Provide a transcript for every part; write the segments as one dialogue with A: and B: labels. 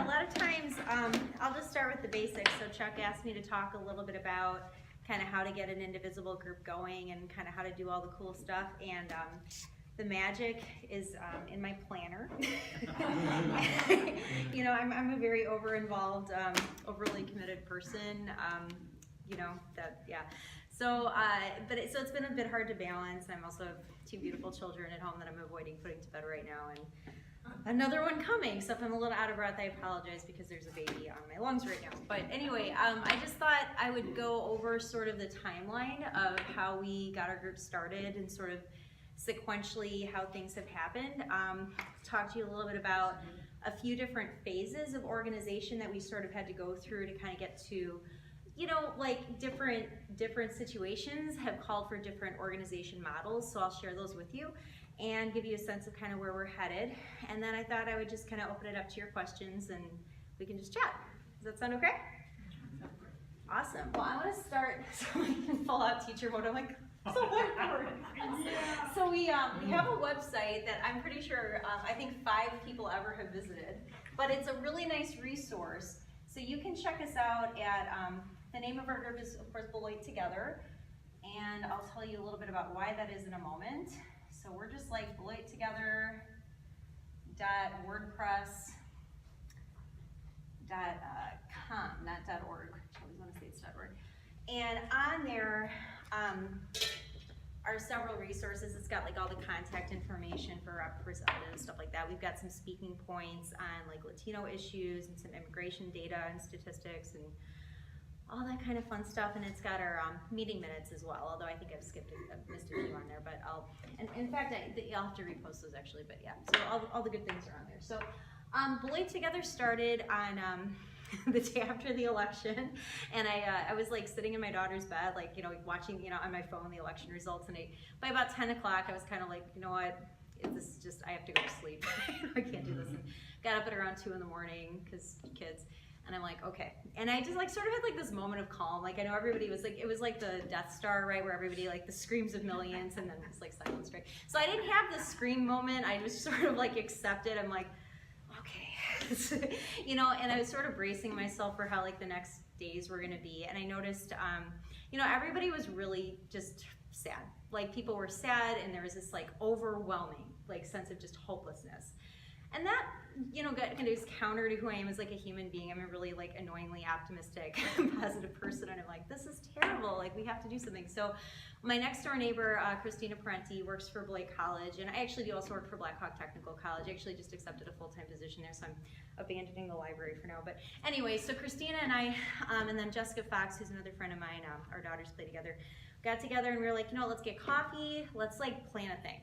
A: lot of times, I'll just start with the basics. So Chuck asked me to talk a little bit about kind of how to get an Indivisible group going and kind of how to do all the cool stuff. And the magic is in my planner. You know, I'm a very over-involved, overly committed person. You know, So, so it's been a bit hard to balance. I'm also have two beautiful children at home that I'm avoiding putting to bed right now, and another one coming. So if I'm a little out of breath, I apologize because there's a baby on my lungs right now. But anyway, I just thought I would go over sort of the timeline of how we got our group started and sort of sequentially how things have happened. Talk to you a little bit about a few different phases of organization that we sort of had to go through to kind of get to, you know, like different situations have called for different organization models. So I'll share those with you and give you a sense of kind of where we're headed. And then I thought I would just kind of open it up to your questions and we can just chat. Does that sound okay? Awesome. Well, I'm going to start so I can full out teacher mode. I'm like, so whiteboard. So we have a website that I'm pretty sure, I think 5 people ever have visited, but it's a really nice resource. So you can check us out at, the name of our group is, of course, Beloit Together, and I'll tell you a little bit about why that is in a moment. So we're just like beloittogether.wordpress.com, not .org. I always want to say it's .org. And on there are several resources. It's got like all the contact information for representatives, stuff like that. We've got some speaking points on like Latino issues and some immigration data and statistics and all that kind of fun stuff. And it's got our meeting minutes as well, although I think I've missed a few on there, but and in fact, I'll have to repost those actually, but yeah, so all the good things are on there. So Beloit Together started on the day after the election, and I was like sitting in my daughter's bed, like, you know, watching, you know, on my phone the election results, and by about 10 o'clock I was kind of like, you know what, this is just, I have to go to sleep. I can't do this. And got up at around 2 in the morning because kids. And I'm like, okay. And I just like sort of had like this moment of calm. Like I know everybody was like, it was like the Death Star, right? Where everybody like the screams of millions and then it's like silence, right? So I didn't have the scream moment. I just sort of like accepted. I'm like, okay. You know, and I was sort of bracing myself for how like the next days were gonna be. And I noticed, you know, everybody was really just sad. Like people were sad and there was this like overwhelming like sense of just hopelessness. And that, you know, kind of is counter to who I am as like a human being. I'm a really like annoyingly optimistic, positive person, and I'm like, this is terrible. Like we have to do something. So my next door neighbor, Christina Parenti, works for Beloit College, and I actually do also work for Blackhawk Technical College. I actually just accepted a full-time position there, so I'm abandoning the library for now. But anyway, so Christina and I, and then Jessica Fox, who's another friend of mine, our daughters play together, got together and we were like, you know, let's get coffee, let's like plan a thing.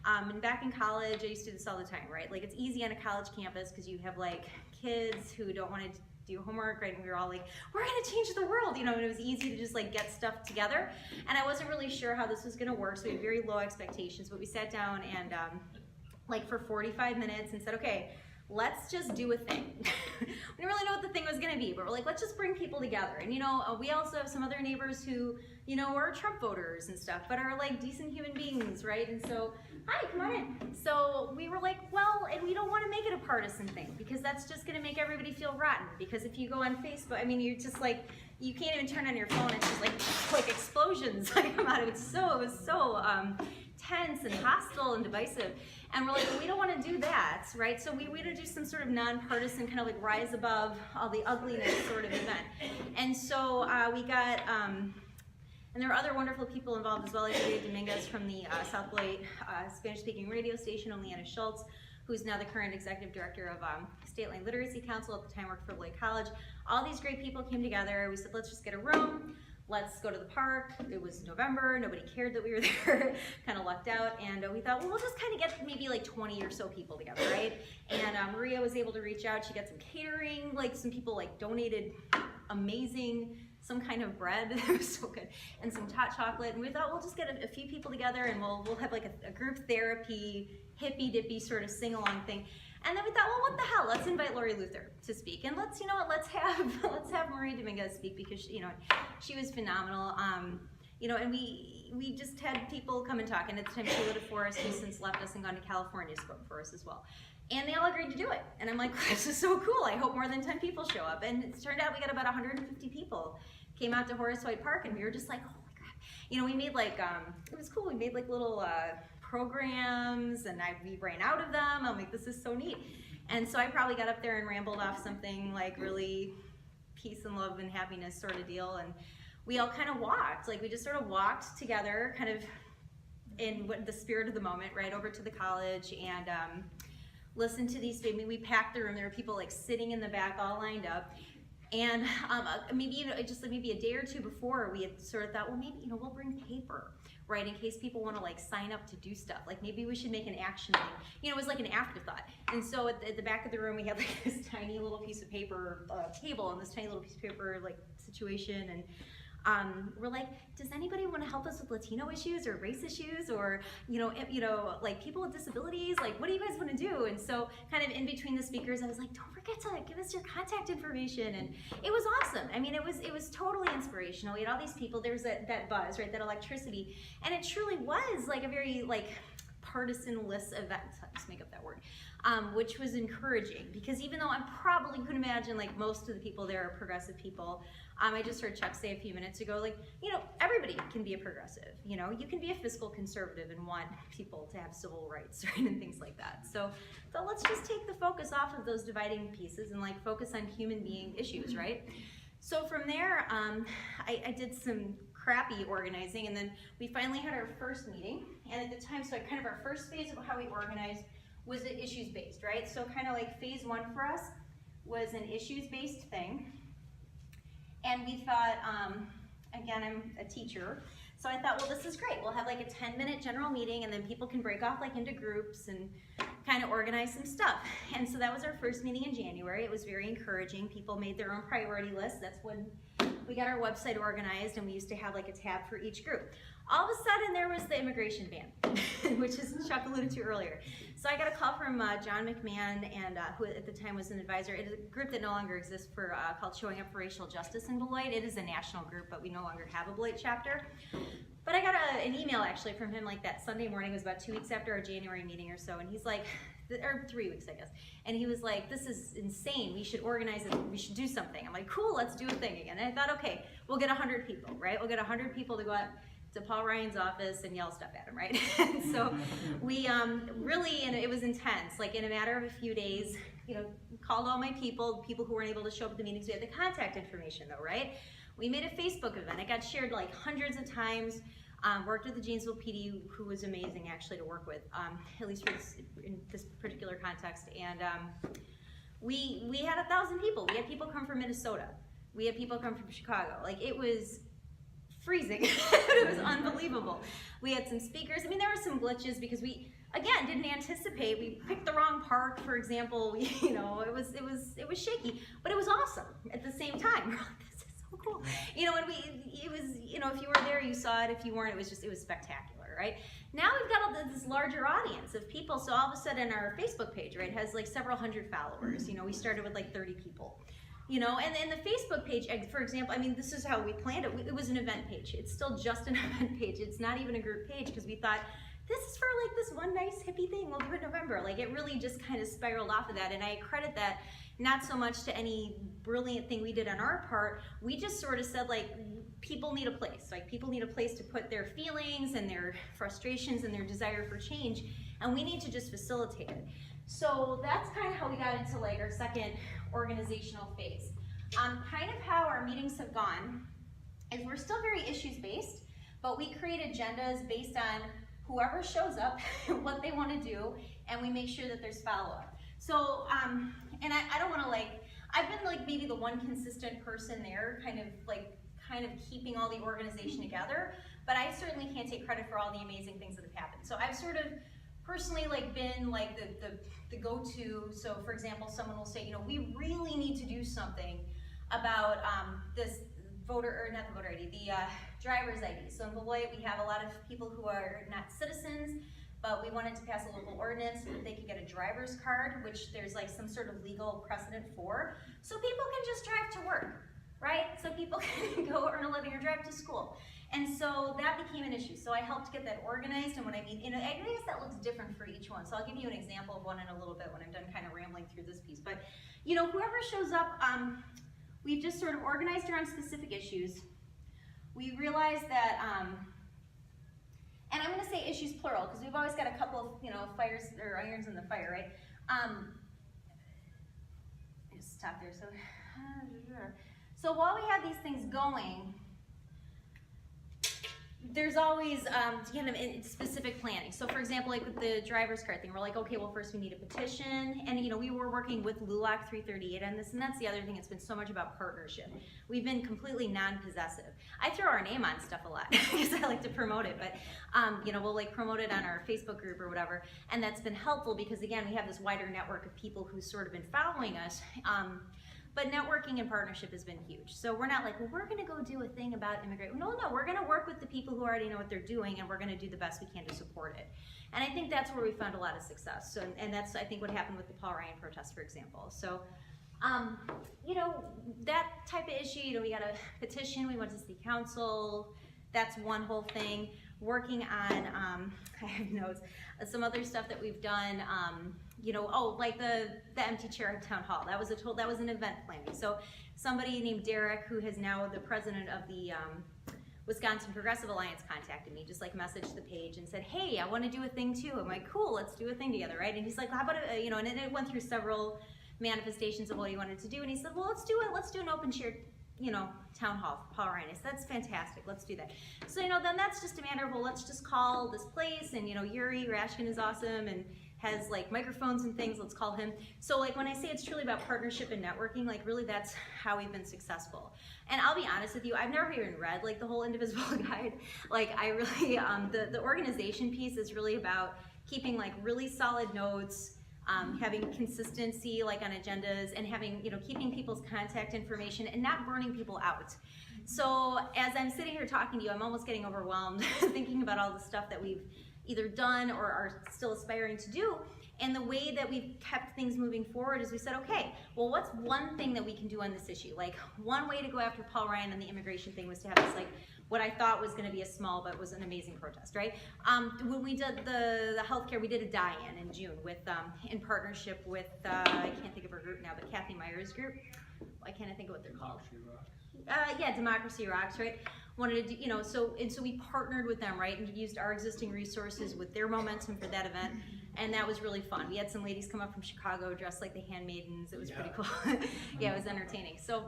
A: And back in college, I used to do this all the time, right? Like it's easy on a college campus because you have like kids who don't want to do homework, right? And we were all like, we're gonna change the world, you know, and it was easy to just like get stuff together. And I wasn't really sure how this was gonna work, so we had very low expectations, but we sat down and like for 45 minutes and said, okay, let's just do a thing. We didn't really know what the thing was gonna be, but we're like, let's just bring people together. And you know, we also have some other neighbors who, you know, are Trump voters and stuff, but are like decent human beings, right? And so, hi, come on in. So we were like, well, and we don't wanna make it a partisan thing because that's just gonna make everybody feel rotten. Because if you go on Facebook, I mean, you're just like, you can't even turn on your phone, it's just like explosions like come out of it. It was so tense and hostile and divisive. And we're like, well, we don't want to do that, right? So we wanted to do some sort of nonpartisan kind of like rise above all the ugliness sort of event. And so we got, and there were other wonderful people involved as well, like Maria Dominguez from the South Beloit Spanish-speaking radio station, Leanna Schultz, who's now the current executive director of State Line Literacy Council, at the time worked for Beloit College. All these great people came together. We said, let's just get a room. Let's go to the park. It was November, nobody cared that we were there, kind of lucked out, and we thought, well, we'll just kind of get maybe like 20 or so people together, right? And Maria was able to reach out, she got some catering, like some people like donated amazing, some kind of bread, it was so good, and some hot chocolate, and we thought we'll just get a few people together and we'll have like a group therapy, hippy-dippy sort of sing-along thing. And then we thought, well, what the hell? Let's invite Lori Luther to speak, and let's have Maria Dominguez speak because she was phenomenal. and we just had people come and talk, and at the time Sheila DeForest, who's since left us and gone to California, spoke for us as well. And they all agreed to do it. And I'm like, this is so cool. I hope more than 10 people show up. And it turned out we got about 150 people came out to Horace White Park, and we were just like, oh my God. We made like, it was cool. We made like little programs, and we ran out of them. I'm like, this is so neat. And so I probably got up there and rambled off something like really peace and love and happiness sort of deal. And we all kind of walked, like we just sort of walked together kind of in the spirit of the moment, right over to the college, and listened to these, we packed the room. There were people like sitting in the back all lined up. And maybe just like maybe a day or two before, we had sort of thought, well, maybe we'll bring paper, right, in case people want to like sign up to do stuff. Like maybe we should make an action thing. It was like an afterthought. And so at the back of the room, we had like this tiny little piece of paper table and this tiny little piece of paper like situation. And we're like, does anybody want to help us with Latino issues or race issues, or like people with disabilities? Like, what do you guys want to do? And so, kind of in between the speakers, I was like, don't forget to give us your contact information. And it was awesome. I mean, it was totally inspirational. We had all these people. There was that buzz, right? That electricity, and it truly was like a very partisan-less event. I'll just make up that word. Which was encouraging, because even though I probably could imagine like most of the people there are progressive people, I just heard Chuck say a few minutes ago, like, everybody can be a progressive. You can be a fiscal conservative and want people to have civil rights, right, and things like that. So let's just take the focus off of those dividing pieces and like focus on human being issues, right? So from there, I did some crappy organizing, and then we finally had our first meeting. And at the time, so kind of our first phase of how we organized was it issues-based, right? So kind of like phase one for us was an issues-based thing. And we thought, again, I'm a teacher, so I thought, well, this is great. We'll have like a 10-minute general meeting, and then people can break off like into groups and kind of organize some stuff. And so that was our first meeting in January. It was very encouraging. People made their own priority list. That's when we got our website organized, and we used to have like a tab for each group. All of a sudden, there was the immigration ban, which is Chuck alluded to earlier. So I got a call from John McMahon, and who at the time was an advisor. It is a group that no longer exists called Showing Up for Racial Justice in Beloit. It is a national group, but we no longer have a Beloit chapter. But I got an email actually from him like that Sunday morning. It was about 2 weeks after our January meeting or so, and he's like, or 3 weeks, I guess. And he was like, this is insane. We should organize it. We should do something. I'm like, cool, let's do a thing again. And I thought, okay, we'll get 100 people, right? We'll get 100 people to go out to Paul Ryan's office and yell stuff at him, right? And so we really, and it was intense. Like in a matter of a few days, called all my people who weren't able to show up at the meetings. We had the contact information though, right? We made a Facebook event. It got shared like hundreds of times. Worked with the Janesville PD, who was amazing actually to work with, at least for in this particular context. And we had 1,000 people. We had people come from Minnesota. We had people come from Chicago. Like it was freezing. It was unbelievable. We had some speakers. I mean, there were some glitches because we, again, didn't anticipate. We picked the wrong park, for example. It was shaky, but it was awesome at the same time. This is so cool. And it was, if you were there, you saw it. If you weren't, it was spectacular, right? Now we've got all this larger audience of people. So all of a sudden, our Facebook page, right, has like several hundred followers. We started with like 30 people. And then the Facebook page, for example, I mean, this is how we planned it. It was an event page. It's still just an event page. It's not even a group page, because we thought, this is for like this one nice hippie thing we'll do in November. Like it really just kind of spiraled off of that. And I credit that not so much to any brilliant thing we did on our part. We just sort of said like, people need a place. Like people need a place to put their feelings and their frustrations and their desire for change. And we need to just facilitate it. So that's kind of how we got into like our second organizational phase. Kind of how our meetings have gone is we're still very issues-based, but we create agendas based on whoever shows up, what they want to do, and we make sure that there's follow-up. So, and I don't want to I've been like maybe the one consistent person there, kind of keeping all the organization together, but I certainly can't take credit for all the amazing things that have happened. So I've sort of personally been like the go-to. So for example, someone will say, we really need to do something about this the driver's ID. So in Beloit, we have a lot of people who are not citizens, but we wanted to pass a local ordinance so that they could get a driver's card, which there's like some sort of legal precedent for. So people can just drive to work, right? So people can go earn a living or drive to school. And so that became an issue. So I helped get that organized, and when I mean, I guess that looks different for each one. So I'll give you an example of one in a little bit when I'm done kind of rambling through this piece. But whoever shows up, we've just sort of organized around specific issues. We realized that, and I'm going to say issues plural because we've always got a couple of fires or irons in the fire, right? Just stop there. So while we have these things going, there's always kind of specific planning. So for example, like with the driver's card thing, we're like, okay, well first we need a petition, and we were working with LULAC 338 on this, and that's the other thing. It's been so much about partnership. We've been completely non-possessive. I throw our name on stuff a lot because I like to promote it, but we'll like promote it on our Facebook group or whatever, and that's been helpful because again, we have this wider network of people who've sort of been following us. But networking and partnership has been huge. So we're not like, well, we're gonna go do a thing about immigration. No, we're gonna work with the people who already know what they're doing, and we're gonna do the best we can to support it. And I think that's where we found a lot of success. So, and that's, I think, what happened with the Paul Ryan protest, for example. So, that type of issue, we got a petition, we went to city council, that's one whole thing. Working on, I have notes, some other stuff that we've done, like the empty chair at town hall. That was an event planning. So somebody named Derek, who is now the president of the Wisconsin Progressive Alliance, contacted me, just like messaged the page and said, hey, I want to do a thing too. I'm like, cool, let's do a thing together, right? And he's like, how about and it went through several manifestations of what he wanted to do. And he said, well, let's do it. Let's do an open chair, town hall, Paul Ryan. That's fantastic. Let's do that. So, then that's just a matter of, well, let's just call this place, and, Yuri Rashkin is awesome and has like microphones and things. Let's call him. So like when I say it's truly about partnership and networking, like really that's how we've been successful. And I'll be honest with you, I've never even read like the whole Indivisible guide. Like I really, the organization piece is really about keeping like really solid notes, having consistency like on agendas, and having, keeping people's contact information and not burning people out. So as I'm sitting here talking to you, I'm almost getting overwhelmed thinking about all the stuff that we've either done or are still aspiring to do. And the way that we've kept things moving forward is we said, okay, well, what's one thing that we can do on this issue? Like one way to go after Paul Ryan and the immigration thing was to have this like, what I thought was gonna be a small, but was an amazing protest, right? When we did the healthcare, we did a die-in in June with, in partnership with, I can't think of her group now, but Kathy Meyer's group. Why can't I think of what they're called? Yeah, Democracy Rocks, right? Wanted to do, so we partnered with them, right, and used our existing resources with their momentum for that event, and that was really fun. We had some ladies come up from Chicago dressed like the handmaidens. It was pretty cool. Yeah, it was entertaining. So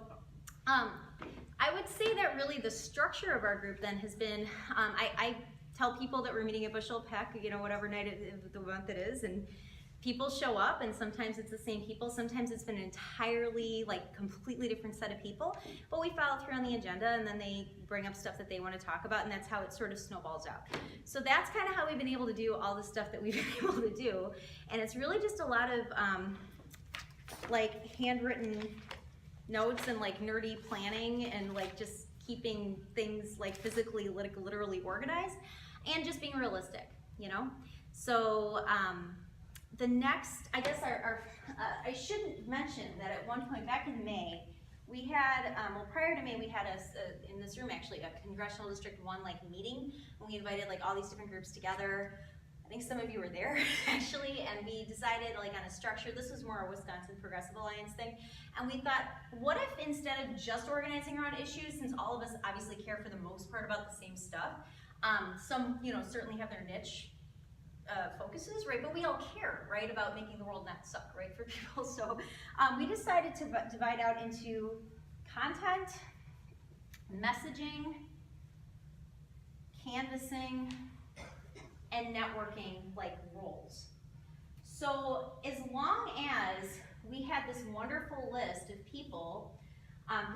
A: I would say that really the structure of our group then has been, I tell people that we're meeting at Bushel Peck, whatever night of the month it is, and people show up, and sometimes it's the same people, sometimes it's been an entirely, like, completely different set of people, but we follow through on the agenda, and then they bring up stuff that they want to talk about, and that's how it sort of snowballs out. So that's kind of how we've been able to do all the stuff that we've been able to do, and it's really just a lot of, like, handwritten notes and, like, nerdy planning, and, like, just keeping things, like, physically, literally organized, and just being realistic, So, the next, I guess I shouldn't mention that at one point back in May, we had, prior to May, we had in this room actually a Congressional District 1 like meeting, and we invited like all these different groups together. I think some of you were there actually, and we decided like on a structure. This was more a Wisconsin Progressive Alliance thing, and we thought, what if instead of just organizing around issues, since all of us obviously care for the most part about the same stuff, some certainly have their niche focuses, right? But we all care, right, about making the world not suck, right, for people. So we decided to divide out into content, messaging, canvassing, and networking like roles. So as long as we had this wonderful list of people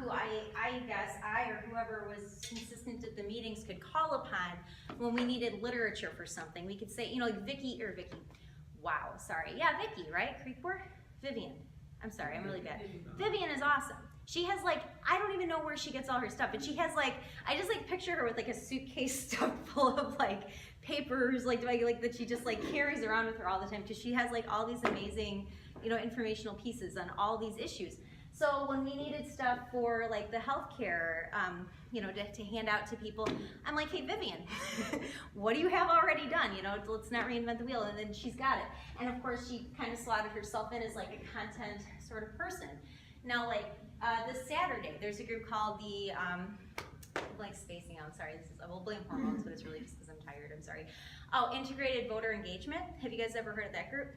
A: who I guess I or whoever was consistent at the meetings could call upon when we needed literature for something. We could say, like Vicky, right? Creekport? Vivian. I'm sorry, I'm really bad. Vivian is awesome. She has like, I don't even know where she gets all her stuff, but she has like, I just like picture her with like a suitcase stuffed full of like papers, like that she just like carries around with her all the time, because she has like all these amazing, informational pieces on all these issues. So when we needed stuff for like the healthcare, you know, to hand out to people, I'm like, hey Vivian, what do you have already done? You know, let's not reinvent the wheel. And then she's got it. And of course, she kind of slotted herself in as like a content sort of person. Now, like this Saturday, there's a group called the like spacing out. Sorry, I will blame hormones, but it's really just because I'm tired. I'm sorry. Oh, Integrated Voter Engagement. Have you guys ever heard of that group?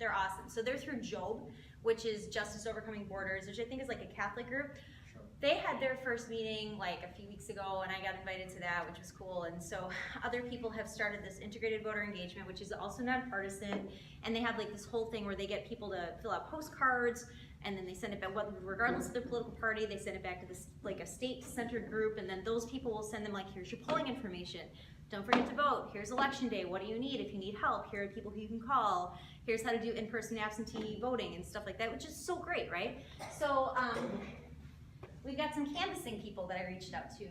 A: They're awesome. So they're through JOB, which is Justice Overcoming Borders, which I think is like a Catholic group.
B: Sure.
A: They had their first meeting like a few weeks ago, and I got invited to that, which was cool. And so other people have started this Integrated Voter Engagement, which is also nonpartisan, and they have like this whole thing where they get people to fill out postcards, and then they send it back, regardless of their political party, they send it back to this like a state-centered group, and then those people will send them like, here's your polling information. Don't forget to vote. Here's election day. What do you need? If you need help, here are people who you can call. Here's how to do in-person absentee voting and stuff like that, which is so great, right? So we've got some canvassing people that I reached out to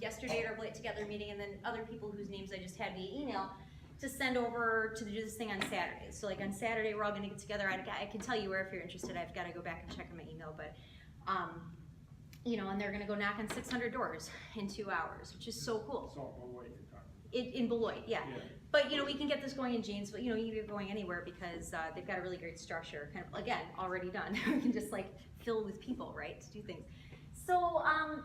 A: yesterday at our Beloit Together meeting, and then other people whose names I just had via email to send over to do this thing on Saturday. So like on Saturday, we're all gonna get together. I can tell you where if you're interested. I've got to go back and check on my email, but you know, and they're gonna go knock on 600 doors in 2 hours, which is so cool.
B: So Beloit, you're talking.
A: In Beloit, yeah.
B: Yeah.
A: But you know, we can get this going in Janesville. You know, you can get it going anywhere because they've got a really great structure, kind of again already done. We can just like fill with people, right, to do things. So I'm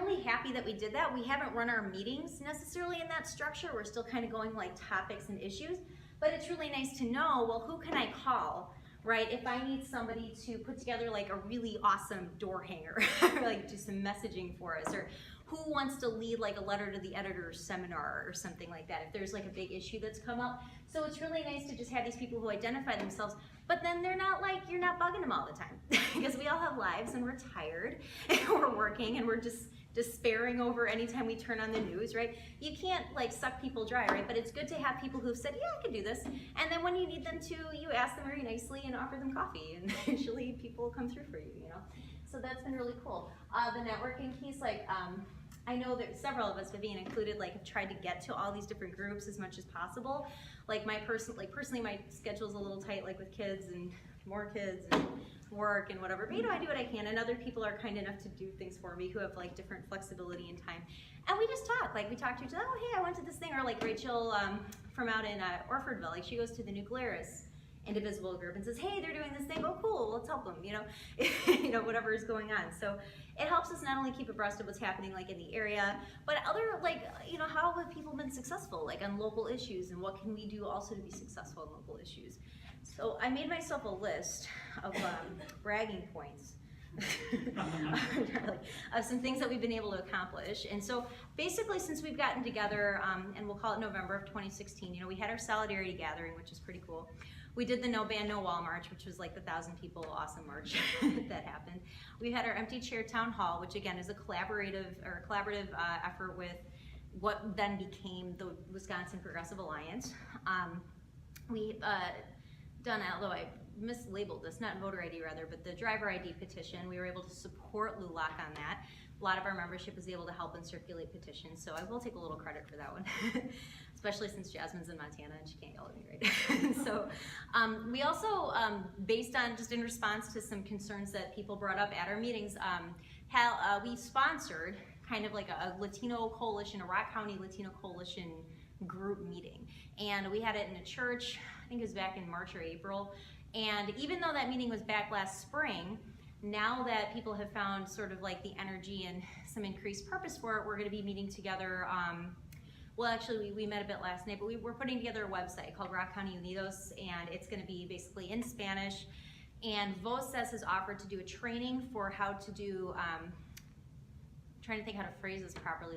A: really happy that we did that. We haven't run our meetings necessarily in that structure. We're still kind of going like topics and issues, but it's really nice to know, well, who can I call, right? If I need somebody to put together like a really awesome door hanger, like do some messaging for us, or who wants to lead like a letter to the editor's seminar or something like that, if there's like a big issue that's come up. So it's really nice to just have these people who identify themselves, but then they're not like, you're not bugging them all the time. Because we all have lives and we're tired and we're working and we're just despairing over anytime we turn on the news, right? You can't like suck people dry, right? But it's good to have people who've said, yeah, I can do this. And then when you need them to, you ask them very nicely and offer them coffee, and usually people will come through for you, you know? So that's been really cool. The networking piece, like, I know that several of us, Vivian included, like have tried to get to all these different groups as much as possible. Like personally, my schedule's a little tight, like with kids and more kids and work and whatever. But you know, I do what I can, and other people are kind enough to do things for me who have like different flexibility and time. And we just talk, like we talk to each other. Oh, hey, I went to this thing, or like Rachel from out in Orfordville, like she goes to the Nuclearis Indivisible group and says, hey, they're doing this thing. Oh, cool, let's help them. You know, you know, whatever is going on. So it helps us not only keep abreast of what's happening like in the area, but other like, you know, how have people been successful like on local issues, and what can we do also to be successful in local issues? So I made myself a list of bragging points of some things that we've been able to accomplish. And so basically, since we've gotten together, and we'll call it November of 2016, you know, we had our solidarity gathering, which is pretty cool. We did the No Ban, No Wall March, which was like the 1,000 people awesome march that happened. We had our Empty Chair Town Hall, which again is a collaborative effort with what then became the Wisconsin Progressive Alliance. We done, although I mislabeled this, not voter ID rather, but the driver ID petition. We were able to support LULAC on that. A lot of our membership was able to help and circulate petitions, so I will take a little credit for that one, especially since Jasmine's in Montana and she can't yell at me, right? So we also, based on just in response to some concerns that people brought up at our meetings, we sponsored kind of like a Latino coalition, a Rock County Latino coalition group meeting. And we had it in a church, I think it was back in March or April. And even though that meeting was back last spring, now that people have found sort of like the energy and some increased purpose for it, we're going to be meeting together. Well, actually, we met a bit last night, but we're putting together a website called Rock County Unidos, and it's going to be basically in Spanish. And Voces has offered to do a training for how to do, trying to think how to phrase this properly,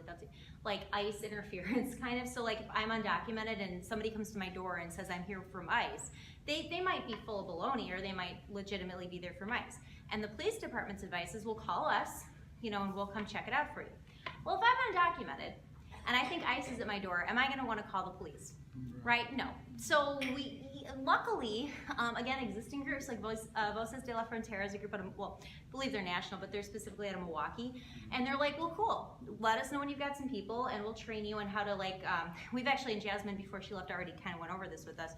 A: like ICE interference kind of. So like if I'm undocumented and somebody comes to my door and says I'm here from ICE, they might be full of baloney, or they might legitimately be there from ICE. And the police department's advice is, we'll call us, you know, and we'll come check it out for you. Well, if I'm undocumented and I think ICE is at my door, am I going to want to call the police? Right? No. So we, luckily, again, existing groups like Voces de la Frontera is a group out of, well, I believe they're national, but they're specifically out of Milwaukee. And they're like, well, cool. Let us know when you've got some people, and we'll train you on how to, like, we've actually, and Jasmine, before she left, already kind of went over this with us.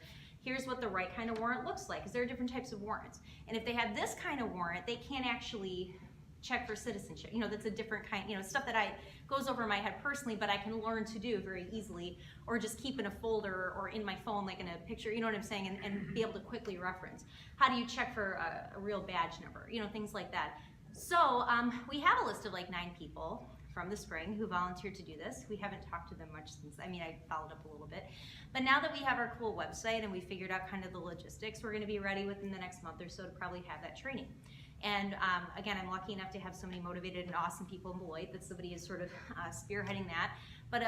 A: here's what the right kind of warrant looks like, because there are different types of warrants. And if they have this kind of warrant, they can't actually check for citizenship. That's a different kind, stuff that goes over my head personally, but I can learn to do very easily, or just keep in a folder or in my phone, like in a picture, you know what I'm saying, and be able to quickly reference. How do you check for a real badge number? Things like that. So we have a list of like 9 people from the spring who volunteered to do this. We haven't talked to them much since, I followed up a little bit. But now that we have our cool website and we figured out kind of the logistics, we're gonna be ready within the next month or so to probably have that training. And again, I'm lucky enough to have so many motivated and awesome people in Beloit that somebody is sort of spearheading that. But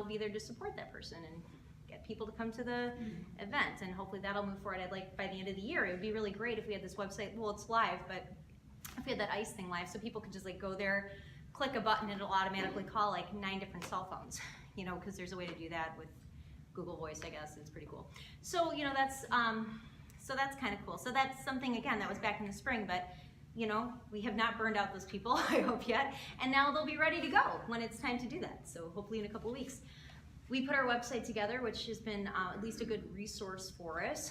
A: be there to support that person and get people to come to the event, and hopefully that'll move forward. I'd like by the end of the year, it would be really great if we had this website, well, it's live, but if we had that ICE thing live, so people could just like go there, click a button, and it'll automatically call like 9 different cell phones, because there's a way to do that with Google Voice, I guess. It's pretty cool. So, that's kind of cool. So that's something, again, that was back in the spring, but we have not burned out those people, I hope yet, and now they'll be ready to go when it's time to do that. So hopefully in a couple weeks. We put our website together, which has been at least a good resource for us.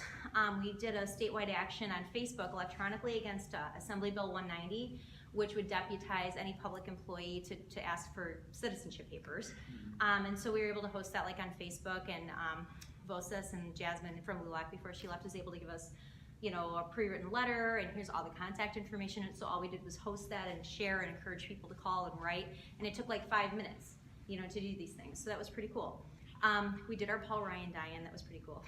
A: We did a statewide action on Facebook electronically against Assembly Bill 190, which would deputize any public employee to ask for citizenship papers. And so we were able to host that like on Facebook, and Vosas and Jasmine from LULAC, before she left, was able to give us a pre-written letter, and here's all the contact information. And so all we did was host that and share and encourage people to call and write. And it took like 5 minutes, to do these things. So that was pretty cool. We did our Paul Ryan die-in. That was pretty cool.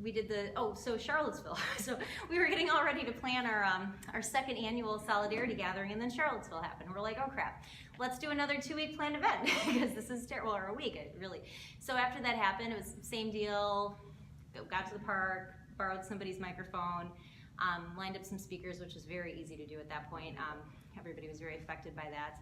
A: We did so Charlottesville. So we were getting all ready to plan our second annual Solidarity Gathering, and then Charlottesville happened. We're like, oh crap, let's do another 2-week planned event, because this is terrible, or a week, really. So after that happened, it was the same deal. Got to the park, borrowed somebody's microphone, lined up some speakers, which was very easy to do at that point. Everybody was very affected by that.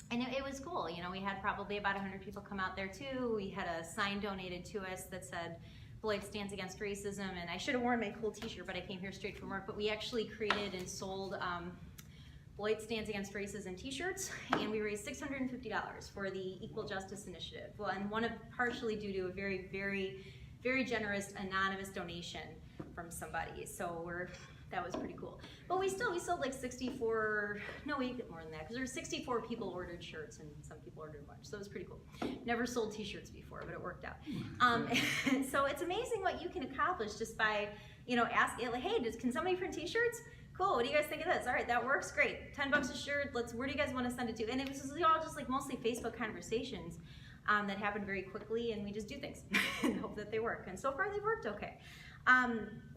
A: And it was cool. We had probably about 100 people come out there too. We had a sign donated to us that said, Beloit stands against racism, and I should have worn my cool t-shirt, but I came here straight from work. But we actually created and sold Beloit Stands Against Racism t-shirts, and we raised $650 for the Equal Justice Initiative. Well, and partially due to a very, very, very generous anonymous donation from somebody. So that was pretty cool. But we sold like 64, no, we get more than that, because there were 64 people ordered shirts and some people ordered a bunch. So it was pretty cool. Never sold t-shirts before, but it worked out. So it's amazing what you can accomplish just by, asking, like, hey, can somebody print t-shirts? Cool, what do you guys think of this? All right, that works, great. $10 a shirt, where do you guys want to send it to? And it was all just like mostly Facebook conversations that happened very quickly, and we just do things and hope that they work. And so far they've worked okay.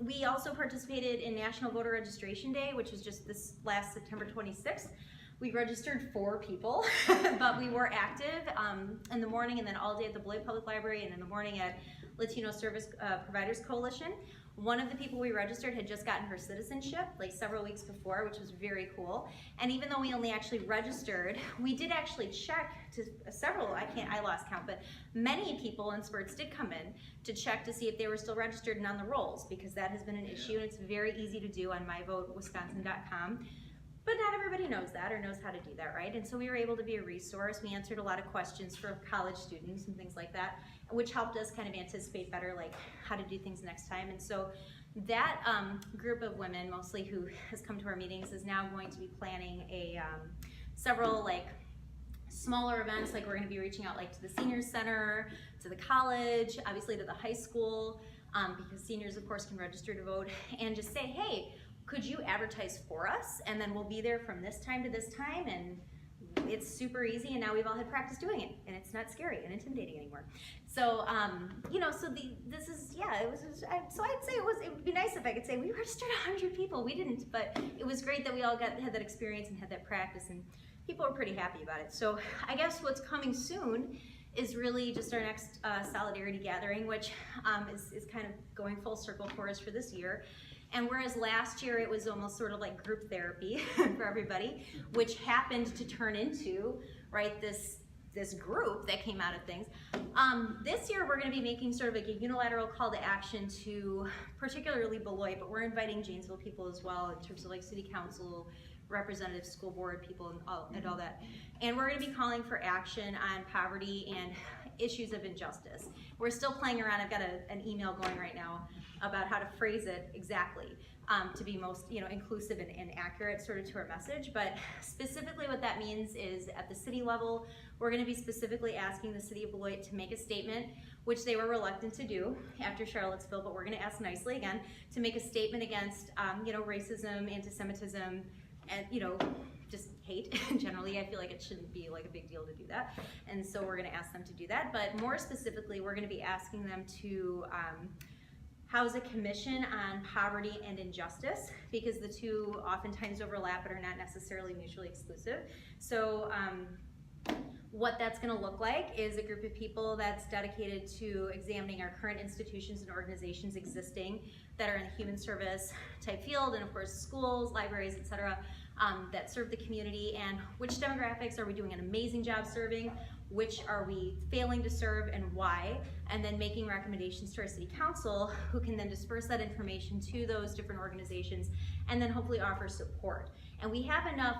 A: We also participated in National Voter Registration Day, which was just this last September 26th. We registered 4 people, but we were active in the morning and then all day at the Beloit Public Library, and in the morning at Latino Service Providers Coalition. One of the people we registered had just gotten her citizenship like several weeks before, which was very cool. And even though we only actually registered, we did actually check to several, I lost count, but many people in spurts did come in to check to see if they were still registered and on the rolls, because that has been an issue, and it's very easy to do on myvotewisconsin.com. But not everybody knows that or knows how to do that, right? And so we were able to be a resource. We answered a lot of questions for college students and things like that, which helped us kind of anticipate better, like how to do things next time. And so that group of women, mostly who has come to our meetings, is now going to be planning several like smaller events. Like we're going to be reaching out like to the seniors center, to the college, obviously to the high school, because seniors of course can register to vote, and just say, hey, could you advertise for us? And then we'll be there from this time to this time, and it's super easy, and now we've all had practice doing it, and it's not scary and intimidating anymore. So, this is, so I'd say it would be nice if I could say we registered 100 people. We didn't, but it was great that we all had that experience and had that practice, and people were pretty happy about it. So I guess what's coming soon is really just our next Solidarity Gathering, which is kind of going full circle for us for this year. And whereas last year it was almost sort of like group therapy for everybody, which happened to turn into, right, this group that came out of things. This year we're going to be making sort of like a unilateral call to action to particularly Beloit, but we're inviting Janesville people as well in terms of like city council, representatives, school board people, and all that. And we're going to be calling for action on poverty and issues of injustice. We're still playing around. I've got an email going right now about how to phrase it exactly to be most inclusive and accurate sort of to our message. But specifically what that means is at the city level, we're going to be specifically asking the city of Beloit to make a statement, which they were reluctant to do after Charlottesville, but we're going to ask nicely again to make a statement against racism, anti-Semitism, and just hate generally. I feel like it shouldn't be like a big deal to do that, and so we're going to ask them to do that. But more specifically, we're going to be asking them to house a commission on poverty and injustice, because the two oftentimes overlap but are not necessarily mutually exclusive. So what that's going to look like is a group of people that's dedicated to examining our current institutions and organizations existing that are in the human service type field, and of course schools, libraries, etc., that serve the community, and which demographics are we doing an amazing job serving, which are we failing to serve, and why, and then making recommendations to our city council, who can then disperse that information to those different organizations and then hopefully offer support. And we have enough,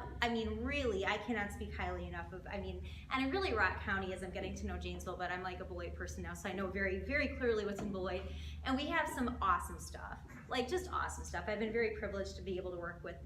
A: really, I cannot speak highly enough of, and really Rock County, as I'm getting to know Janesville, but I'm like a Beloit person now, so I know very, very clearly what's in Beloit. And we have some awesome stuff, like just awesome stuff. I've been very privileged to be able to work with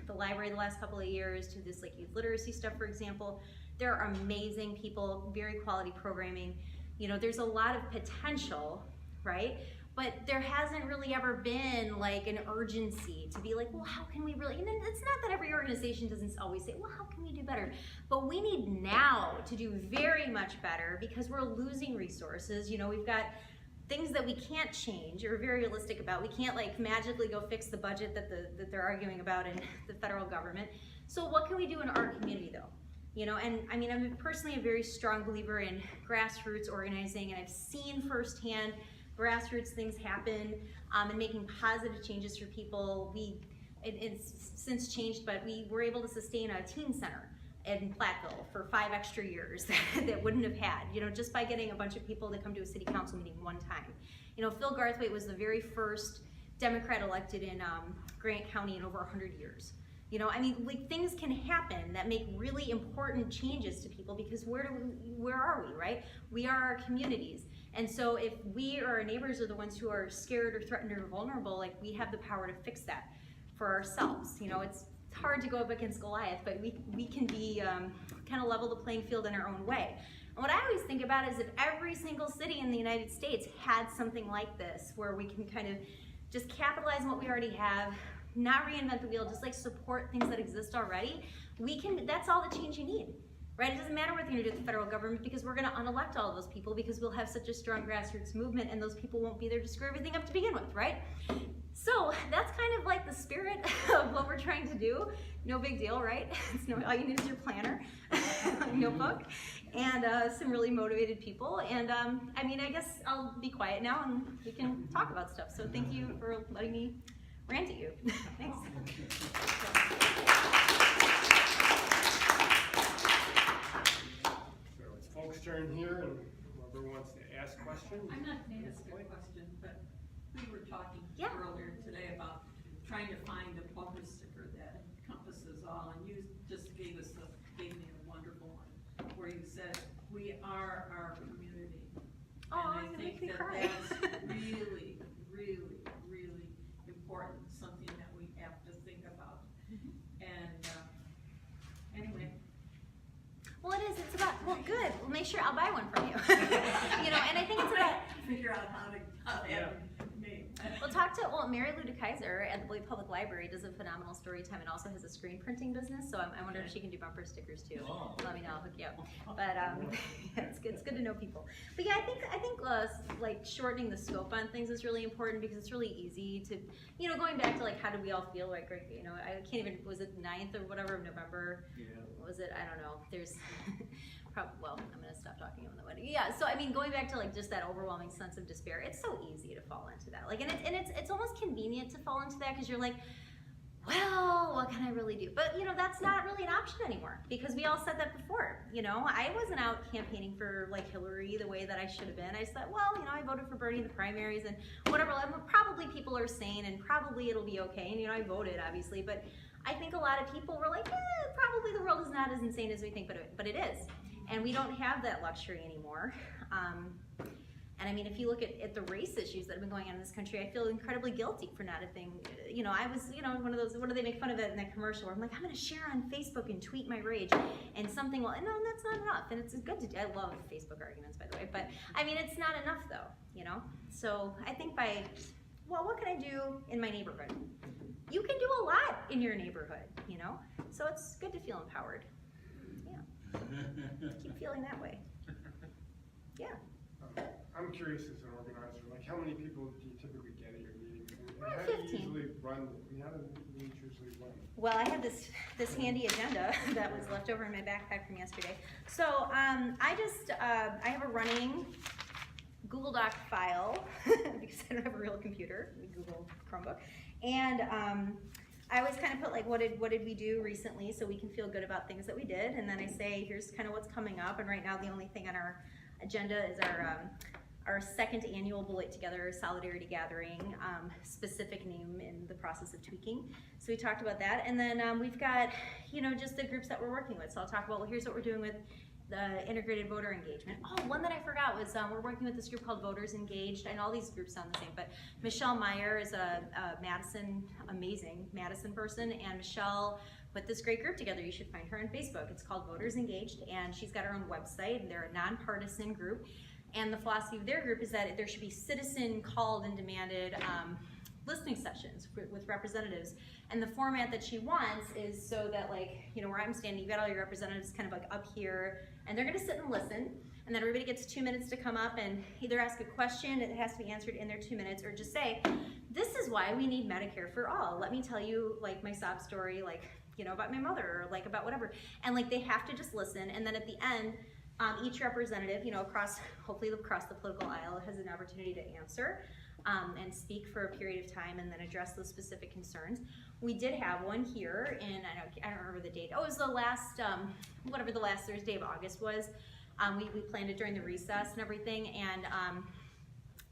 A: the library the last couple of years, to this like youth literacy stuff, for example. There are amazing people, very quality programming. There's a lot of potential, right? But there hasn't really ever been like an urgency to be like, well, how can we really, and it's not that every organization doesn't always say, well, how can we do better? But we need now to do very much better, because we're losing resources. We've got things that we can't change or very realistic about. We can't like magically go fix the budget that they're arguing about in the federal government. So what can we do in our community though? And I'm personally a very strong believer in grassroots organizing, and I've seen firsthand grassroots things happen and making positive changes for people. It's since changed, but we were able to sustain a teen center in Platteville for 5 extra years that wouldn't have had, just by getting a bunch of people to come to a city council meeting one time. Phil Garthwaite was the very first Democrat elected in Grant County in over 100 years. Like things can happen that make really important changes to people, because where are we, right? We are our communities. And so if we or our neighbors are the ones who are scared or threatened or vulnerable, like we have the power to fix that for ourselves. It's hard to go up against Goliath, but we can be kind of level the playing field in our own way. And what I always think about is if every single city in the United States had something like this, where we can kind of just capitalize on what we already have, not reinvent the wheel, just like support things that exist already, that's all the change you need. Right? It doesn't matter what they're going to do at the federal government, because we're going to unelect all of those people, because we'll have such a strong grassroots movement, and those people won't be there to screw everything up to begin with, right? So that's kind of like the spirit of what we're trying to do. No big deal, right? All you need is your planner, notebook, and some really motivated people. And I guess I'll be quiet now and we can talk about stuff. So thank you for letting me rant at you. Thanks.
B: Folks' turn here, and whoever wants to ask questions.
C: I'm not going to ask a question, but we were talking earlier today about trying to find a bumper sticker that encompasses all, and you just gave me a wonderful one where you said, "We are our community."
A: Oh,
C: and I think that's really, really, really important. Something that we have to think about. And anyway.
A: Well, it is. It's about, good. Well, make sure I'll buy one from you. And I think it's about
C: figure out how to have it made.
A: Well, Mary Lou DeKaiser at the Beloit Public Library does a phenomenal story time and also has a screen printing business. So I wonder if she can do bumper stickers too.
D: Oh.
A: Let me know. I'll hook you up. But it's good to know people. But yeah, I think like shortening the scope on things is really important, because it's really easy to, going back to like how do we all feel like, I can't even, was it 9th or whatever of November?
D: Yeah.
A: Was it? I don't know. There's well, I'm gonna stop talking on the wedding. Yeah, so going back to like just that overwhelming sense of despair, it's so easy to fall into that. Like, and it's almost convenient to fall into that, because you're like, well, what can I really do? But that's not really an option anymore, because we all said that before. I wasn't out campaigning for like Hillary the way that I should have been. I said, well, I voted for Bernie in the primaries and whatever. Probably people are sane and probably it'll be okay. And I voted obviously, but I think a lot of people were like, probably the world is not as insane as we think, but it is. And we don't have that luxury anymore. And I mean, if you look at the race issues that have been going on in this country, I feel incredibly guilty for not having, I was, one of those, what do they make fun of it in that commercial where I'm like, I'm gonna share on Facebook and tweet my rage, and something, well, no, that's not enough, and it's good to do. I love Facebook arguments, by the way, but I mean, it's not enough though, So I think what can I do in my neighborhood? You can do a lot in your neighborhood, So it's good to feel empowered. Yeah. Keep feeling that way. Yeah.
B: I'm curious as an organizer, like how many people do you typically get at your meetings? And
A: About
B: how do you
A: 15.
B: usually run, how do meetings usually run?
A: Well, I have this handy agenda that was left over in my backpack from yesterday. So I have a running Google Doc file because I don't have a real computer, Google Chromebook, and I always kind of put like what did we do recently so we can feel good about things that we did, and then I say here's kind of what's coming up, and right now the only thing on our agenda is our second annual Beloit Together Solidarity Gathering, specific name in the process of tweaking. So we talked about that, and then we've got just the groups that we're working with. So I'll talk about, well, here's what we're doing with the integrated voter engagement. Oh, one that I forgot was we're working with this group called Voters Engaged. I know all these groups sound the same, but Michelle Meyer is a amazing Madison person, and Michelle put this great group together. You should find her on Facebook. It's called Voters Engaged, and she's got her own website, and they're a nonpartisan group. And the philosophy of their group is that there should be citizen called and demanded listening sessions with representatives. And the format that she wants is so that, like, where I'm standing, you've got all your representatives kind of like up here, and they're gonna sit and listen, and then everybody gets 2 minutes to come up and either ask a question, it has to be answered in their 2 minutes, or just say, this is why we need Medicare for all. Let me tell you, like, my sob story, like, about my mother, or like about whatever. And like, they have to just listen, and then at the end, each representative, hopefully across the political aisle, has an opportunity to answer and speak for a period of time, and then address those specific concerns. We did have one here in, I don't remember the date. Oh, it was the last, whatever the last Thursday of August was. We planned it during the recess and everything, and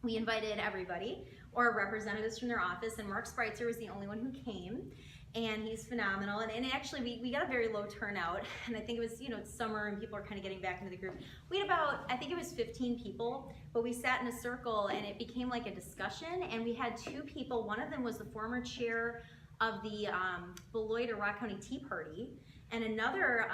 A: we invited everybody, or representatives from their office, and Mark Spreitzer was the only one who came. And he's phenomenal, and actually we got a very low turnout, and I think it was it's summer and people are kind of getting back into the group. We had about, I think it was 15 people, but we sat in a circle and it became like a discussion, and we had 2 people. One of them was the former chair of the Beloit or Rock County Tea Party, and another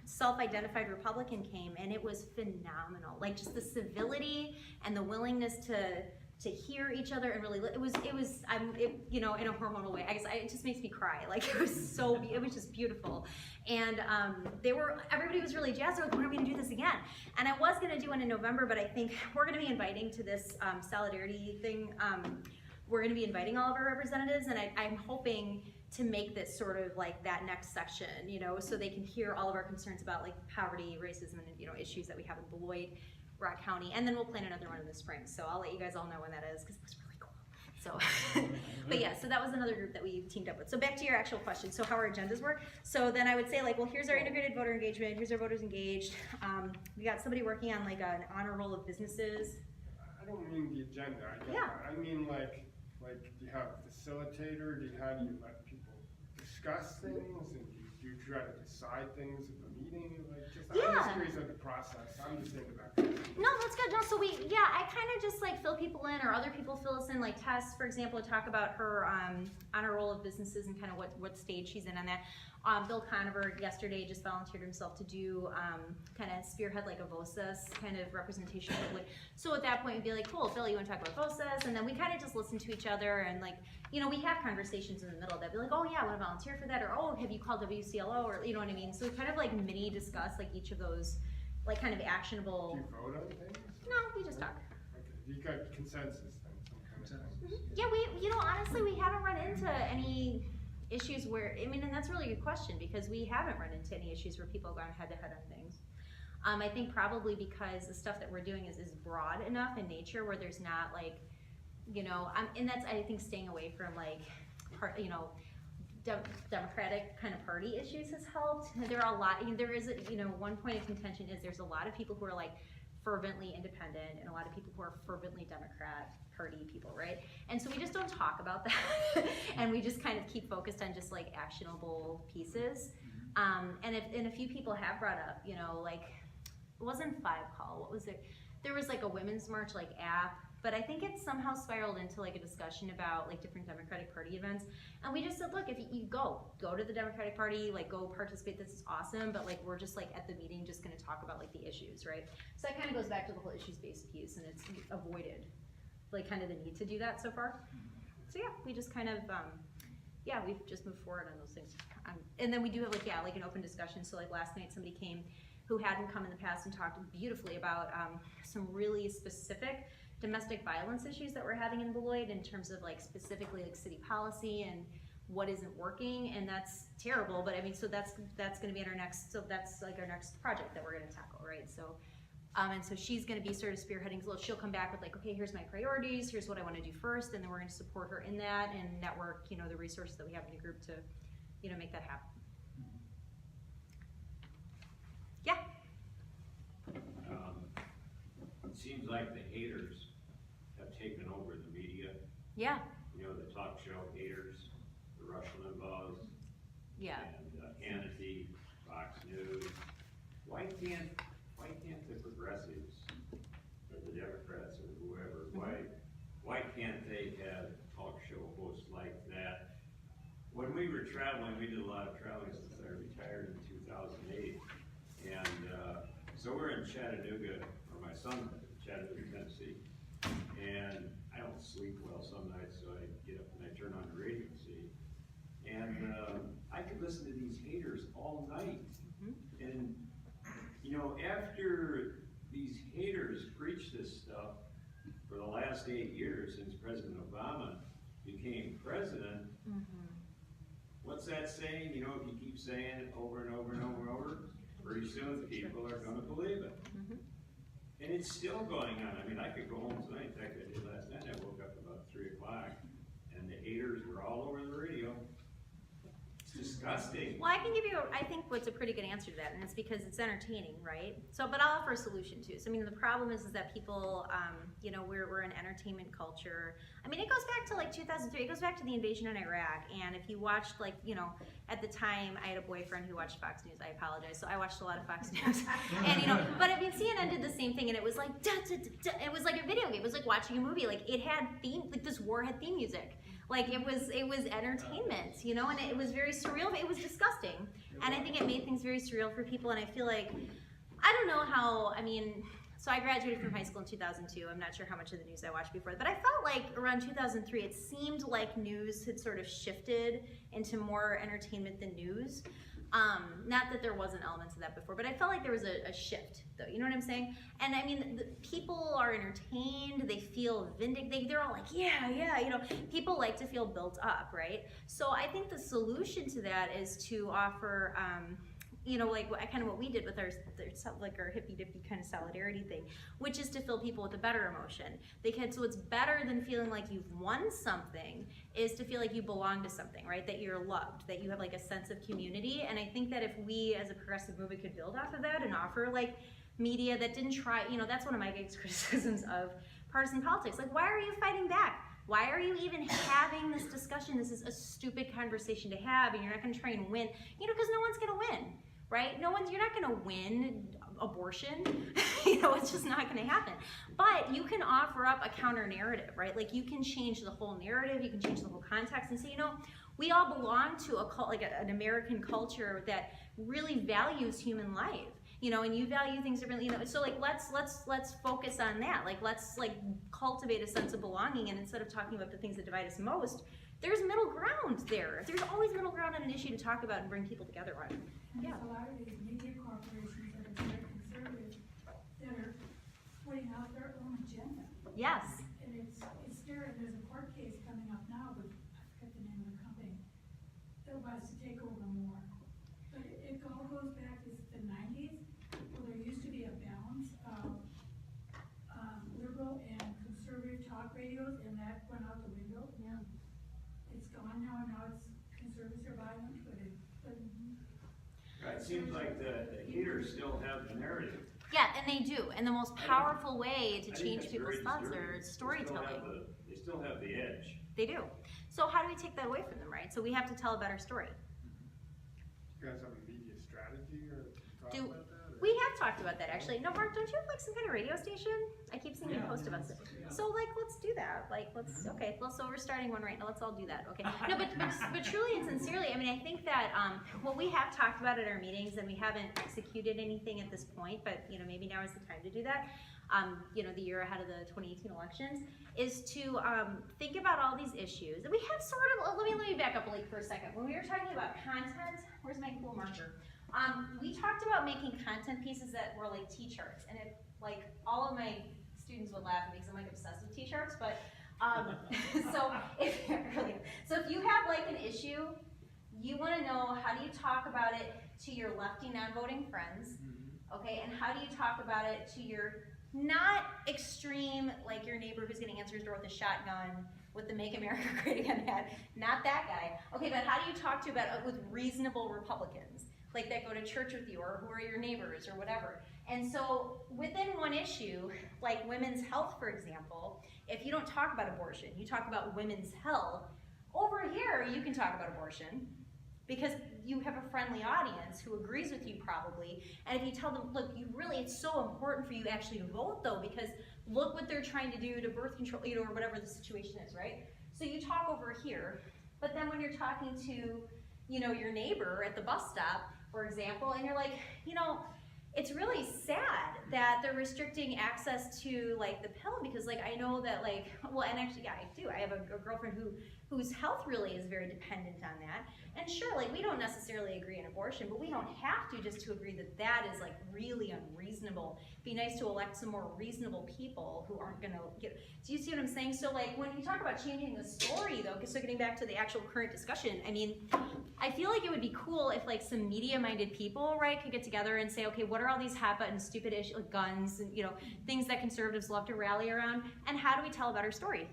A: self-identified Republican came, and it was phenomenal. Like, just the civility and the willingness to hear each other, and really, it was in a hormonal way. I guess it just makes me cry. Like, it was just beautiful. And everybody was really jazzed. They're like, when are we gonna do this again? And I was gonna do one in November, but I think we're gonna be inviting to this solidarity thing. We're gonna be inviting all of our representatives, and I'm hoping to make this sort of like that next section, so they can hear all of our concerns about like poverty, racism, and issues that we have in Beloit, Rock County, and then we'll plan another one in the spring. So I'll let you guys all know when that is, because it was really cool. So, but yeah, so that was another group that we teamed up with. So back to your actual question. So how our agendas work. So then I would say, like, well, here's our integrated voter engagement. Here's our voters engaged. We got somebody working on like an honor roll of businesses.
B: I don't mean the agenda. I mean like do you have a facilitator? How do you let people discuss things, and do you try to decide things at the meeting? I'm just curious of the process. I'm just thinking about this.
A: No, that's good. No, so I kind of just like fill people in, or other people fill us in. Like Tess, for example, talk about her honor roll of businesses and kind of what stage she's in on that. Bill Conover yesterday just volunteered himself to do kind of spearhead like a VOSAS kind of representation. So at that point, we'd be like, cool, Bill, you want to talk about VOSAS? And then we kind of just listen to each other, and like, we have conversations in the middle that be like, oh yeah, I want to volunteer for that, or oh, have you called WCLO, or you know what I mean? So we kind of like mini discuss like each of those like kind of actionable.
B: Do you vote on things?
A: No, we just talk.
B: Okay, you got consensus then, some kind of thing.
A: Yeah, we honestly, we haven't run into any issues where, and that's a really good question, because we haven't run into any issues where people have gone head to head on things. I think probably because the stuff that we're doing is broad enough in nature where there's not like, and that's, I think, staying away from like, Democratic kind of party issues has helped. There are a lot, there is, one point of contention is there's a lot of people who are like fervently independent, and a lot of people who are fervently Democrat Party people, right? And so we just don't talk about that, and we just kind of keep focused on just like actionable pieces. And a few people have brought up, like, it wasn't 5 call. What was it? there was like a Women's March like app, but I think it somehow spiraled into like a discussion about like different Democratic Party events. And we just said, look, if you go to the Democratic Party, like go participate, this is awesome, but like we're just like at the meeting just gonna talk about like the issues, right? So that kind of goes back to the whole issues-based piece, and it's avoided like kind of the need to do that so far. So yeah, we just kind of, yeah, we've just moved forward on those things. And then we do have like, yeah, like an open discussion. So like last night somebody came who hadn't come in the past and talked beautifully about some really specific domestic violence issues that we're having in Beloit in terms of like specifically like city policy and what isn't working, and that's terrible. But I mean, so that's going to be in our next, so that's like our next project that we're going to tackle, right? So, and so she's going to be sort of spearheading. So she'll come back with like, okay, here's my priorities, here's what I want to do first, and then we're going to support her in that and network, you know, the resources that we have in the group to, you know, make that happen. Yeah.
D: It seems like the haters have taken over the media.
A: Yeah.
D: You know, the talk show haters, the Rush Limbaughs,
A: Yeah.
D: and Hannity, Fox News. Why can't the progressives or the Democrats or whoever, why can't they have talk show hosts like that? When we were traveling, we did a lot of traveling since I retired in 2008, and so we're in Chattanooga, or my son's in Chattanooga, Tennessee, and I don't sleep well some nights, so I get up and I turn on the radio, see, and I could listen to these haters all night, and you know, after these haters preach this stuff for the last 8 years since President Obama became president, what's that saying? You know, if you keep saying it over and over and over and over, pretty soon people are going to believe it. And it's still going on. I mean, I could go home tonight. In fact, I did last night. I woke up about 3 o'clock, and the haters were all over the radio. It's disgusting.
A: Well, I can give you, I think, what's a pretty good answer to that, and it's because it's entertaining, right? So, but I'll offer a solution too. So, I mean, the problem is that people, you know, we're an entertainment culture. I mean, it goes back to like 2003. It goes back to the invasion in Iraq. And if you watched, like, you know, at the time, I had a boyfriend who watched Fox News. I apologize. So I watched a lot of Fox News. And, you know, but I mean, CNN did the same thing, and it was like, it was like a video game. It was like watching a movie. Like, it had theme, like this war had theme music. Like it was entertainment, you know, and it was very surreal. It was disgusting, and I think it made things very surreal for people. And I feel like, I don't know how. I mean, so I graduated from high school in 2002. I'm not sure how much of the news I watched before, but I felt like around 2003, it seemed like news had sort of shifted into more entertainment than news. Not that there wasn't elements of that before, but I felt like there was a shift, though. You know what I'm saying? And I mean, people are entertained. They feel vindicated. They're all like, yeah, you know. People like to feel built up, right? So I think the solution to that is to offer, you know, like kind of what we did with our hippy-dippy kind of solidarity thing, which is to fill people with a better emotion. So it's better than feeling like you've won something, is to feel like you belong to something, right? That you're loved, that you have like a sense of community. And I think that if we as a progressive movement could build off of that and offer like media that didn't try, you know, that's one of my biggest criticisms of partisan politics. Like, why are you fighting back? Why are you even having this discussion? This is a stupid conversation to have, and you're not gonna try and win, you know, because no one's gonna win. Right? You're not gonna win abortion. You know, it's just not gonna happen. But you can offer up a counter narrative, right? Like you can change the whole narrative, you can change the whole context and say, you know, we all belong to a cult, like an American culture that really values human life. You know, and you value things differently, you know. So like let's focus on that. Like let's like cultivate a sense of belonging, and instead of talking about the things that divide us most, there's middle ground there. There's always middle ground on an issue to talk about and bring people together on.
E: And there's a lot of these media corporations that are very conservative that are putting out their own agenda.
A: Yes.
E: And it's scary. There's a court case coming up now with, I forget the name of the company, that wants to take over more. But it all goes back to the 90s, where there used to be a balance of liberal and conservative talk radios, and that went out the window.
A: Yeah.
E: It's gone now, and now it's conservatives are violent, but
D: It seems like the haters still have the narrative.
A: Yeah, and they do. And the most powerful way to
D: I think
A: change
D: that's
A: people's
D: very
A: thoughts
D: disturbing.
A: are storytelling.
D: They still have the edge.
A: They do. So how do we take that away from them, right? So we have to tell a better story.
B: You guys have a media strategy or talk
A: Do-
B: about that? Or?
A: We have talked about that actually. No, Mark, don't you have like some kind of radio station? I keep seeing you post about it. So like, let's do that. Like, okay. Well, so we're starting one right now. Let's all do that. Okay. No, but truly and sincerely, I mean, I think that what we have talked about at our meetings, and we haven't executed anything at this point, but you know, maybe now is the time to do that. You know, the year ahead of the 2018 elections, is to think about all these issues. And we have sort of, let me back up for a second. When we were talking about content, where's my cool marker? We talked about making content pieces that were like T-shirts. And if, like, all of my students would laugh at me because I'm like obsessed with T-shirts, but, so if you have like an issue, you want to know, how do you talk about it to your lefty non-voting friends, okay, and how do you talk about it to your not extreme, like your neighbor who's going to answer his door with a shotgun with the Make America Great Again hat, not that guy, okay, but how do you talk to about it with reasonable Republicans, like that go to church with you, or who are your neighbors, or whatever. And so within one issue, like women's health, for example, if you don't talk about abortion, you talk about women's health, over here you can talk about abortion, because you have a friendly audience who agrees with you probably, and if you tell them, look, you really, it's so important for you actually to vote though, because look what they're trying to do to birth control, you know, or whatever the situation is, right? So you talk over here, but then when you're talking to, you know, your neighbor at the bus stop, for example, and you're like, you know, it's really sad that they're restricting access to like the pill, because like I know that like, well, and actually, yeah, I do. I have a girlfriend whose health really is very dependent on that. And sure, like we don't necessarily agree on abortion, but we don't have to just to agree that that is like really unreasonable. It'd be nice to elect some more reasonable people who aren't gonna get, do you see what I'm saying? So like when you talk about changing the story though, so getting back to the actual current discussion, I mean, I feel like it would be cool if like some media-minded people, right, could get together and say, okay, what are all these hot button stupid issues, like guns and, you know, things that conservatives love to rally around, and how do we tell a better story,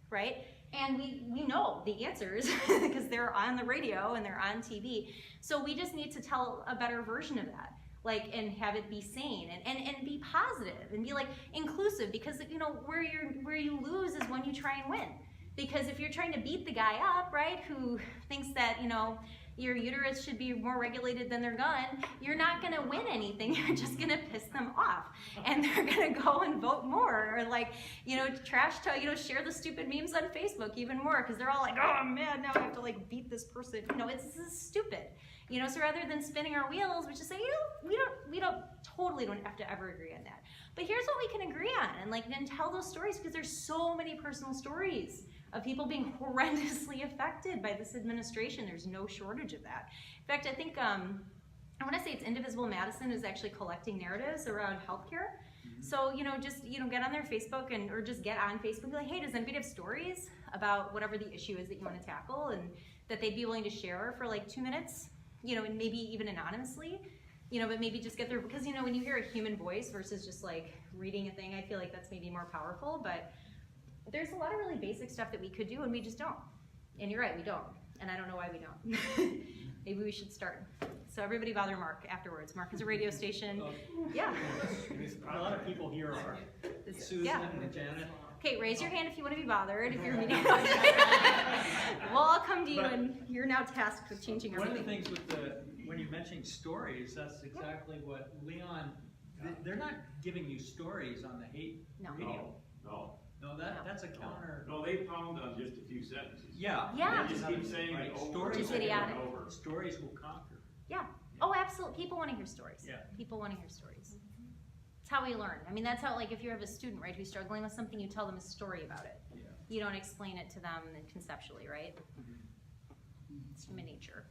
A: right? And we know the answers because they're on the radio and they're on TV. So we just need to tell a better version of that, like, and have it be sane and be positive and be like inclusive, because you know where you lose is when you try and win. Because if you're trying to beat the guy up, right, who thinks that, you know, your uterus should be more regulated than their gun, you're not gonna win anything. You're just gonna piss them off. And they're gonna go and vote more, or like, you know, trash talk, you know, share the stupid memes on Facebook even more, because they're all like, oh man, now I have to like beat this person. You know, this is stupid. You know, so rather than spinning our wheels, we just say, you know, we don't have to ever agree on that. But here's what we can agree on, and like then tell those stories, because there's so many personal stories of people being horrendously affected by this administration. There's no shortage of that. In fact, I think, I want to say it's Indivisible Madison is actually collecting narratives around healthcare. So, you know, just, you know, get on their Facebook or just get on Facebook and be like, hey, does anybody have stories about whatever the issue is that you want to tackle, and that they'd be willing to share for like 2 minutes, you know, and maybe even anonymously, you know, but maybe just get their, because, you know, when you hear a human voice versus just like reading a thing, I feel like that's maybe more powerful, but there's a lot of really basic stuff that we could do and we just don't. And you're right, we don't. And I don't know why we don't. Maybe we should start. So everybody bother Mark afterwards. Mark is a radio station. Yeah.
F: A lot of people here are. Susan and Janet.
A: Okay, raise your hand if you want to be bothered. If you're meeting. Well, I'll come to you, and you're now tasked with changing our
F: One of the
A: meeting.
F: things with when you're mentioning stories, that's exactly what Leon, they're not giving you stories on the hate radio. No, that's a counter.
D: No, they pound on just a few sentences.
F: Yeah.
A: Yeah.
D: They just keep saying it over
F: Stories
A: Just
D: and
A: idiotic.
D: over.
F: Stories will conquer.
A: Yeah. Oh, absolutely. People want to hear stories.
F: Yeah.
A: People want to hear stories. It's how we learn. I mean, that's how, like, if you have a student, right, who's struggling with something, you tell them a story about it.
F: Yeah.
A: You don't explain it to them conceptually, right? It's human nature.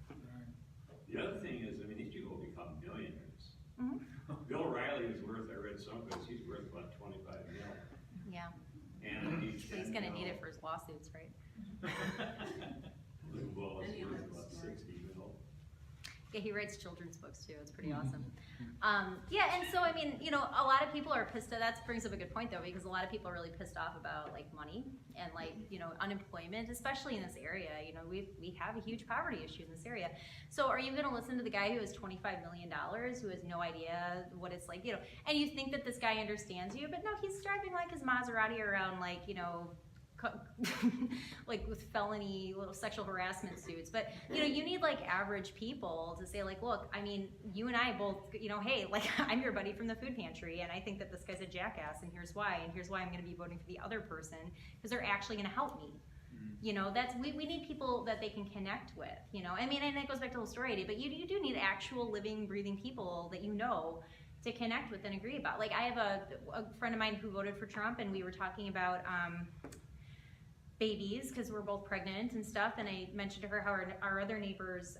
D: The other thing is, I mean, these people become millionaires.
A: Mhm.
D: Bill Riley is worth, I read someplace, he's worth about 25 million.
A: Yeah.
D: And
A: So he's going to need it for his lawsuits, right?
D: Lou Wallace
C: Any
D: worth
C: other
D: about
C: story?
D: 60 million.
A: Yeah, he writes children's books too. It's pretty awesome. Yeah, and so I mean, you know, a lot of people are pissed. That brings up a good point though, because a lot of people are really pissed off about like money and like, you know, unemployment, especially in this area. You know, we have a huge poverty issue in this area. So are you going to listen to the guy who has $25 million, who has no idea what it's like, you know, and you think that this guy understands you, but no, he's driving like his Maserati around like, you know, like with felony little sexual harassment suits. But you know, you need like average people to say like, look, I mean, you and I both, you know, hey, like I'm your buddy from the food pantry, and I think that this guy's a jackass, and here's why I'm going to be voting for the other person because they're actually going to help me. You know, that's we need people that they can connect with, you know. I mean, and it goes back to the whole story idea, but you do need actual living, breathing people that you know to connect with and agree about. Like I have a friend of mine who voted for Trump, and we were talking about babies because we're both pregnant and stuff, and I mentioned to her how our other neighbor's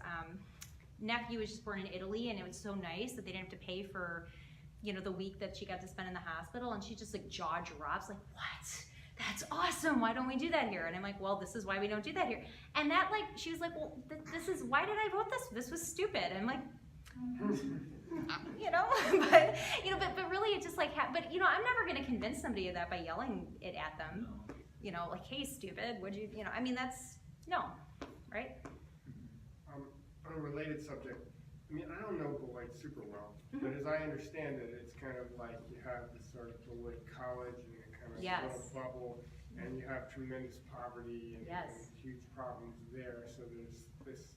A: nephew was just born in Italy, and it was so nice that they didn't have to pay for, you know, the week that she got to spend in the hospital, and she just like jaw drops like, what? That's awesome, why don't we do that here? And I'm like, well, this is why we don't do that here. And that like, she was like, well, this is, why did I vote this? This was stupid. And I'm like, you know, but, you know, but really it just like, but you know, I'm never gonna convince somebody of that by yelling it at them.
F: No.
A: You know, like, hey, stupid, would you, you know, I mean, that's, no, right?
B: On a related subject, I mean, I don't know Beloit super well, but as I understand it, it's kind of like you have this sort of Beloit college and a kind of little bubble, and you have tremendous poverty and huge problems there. So there's this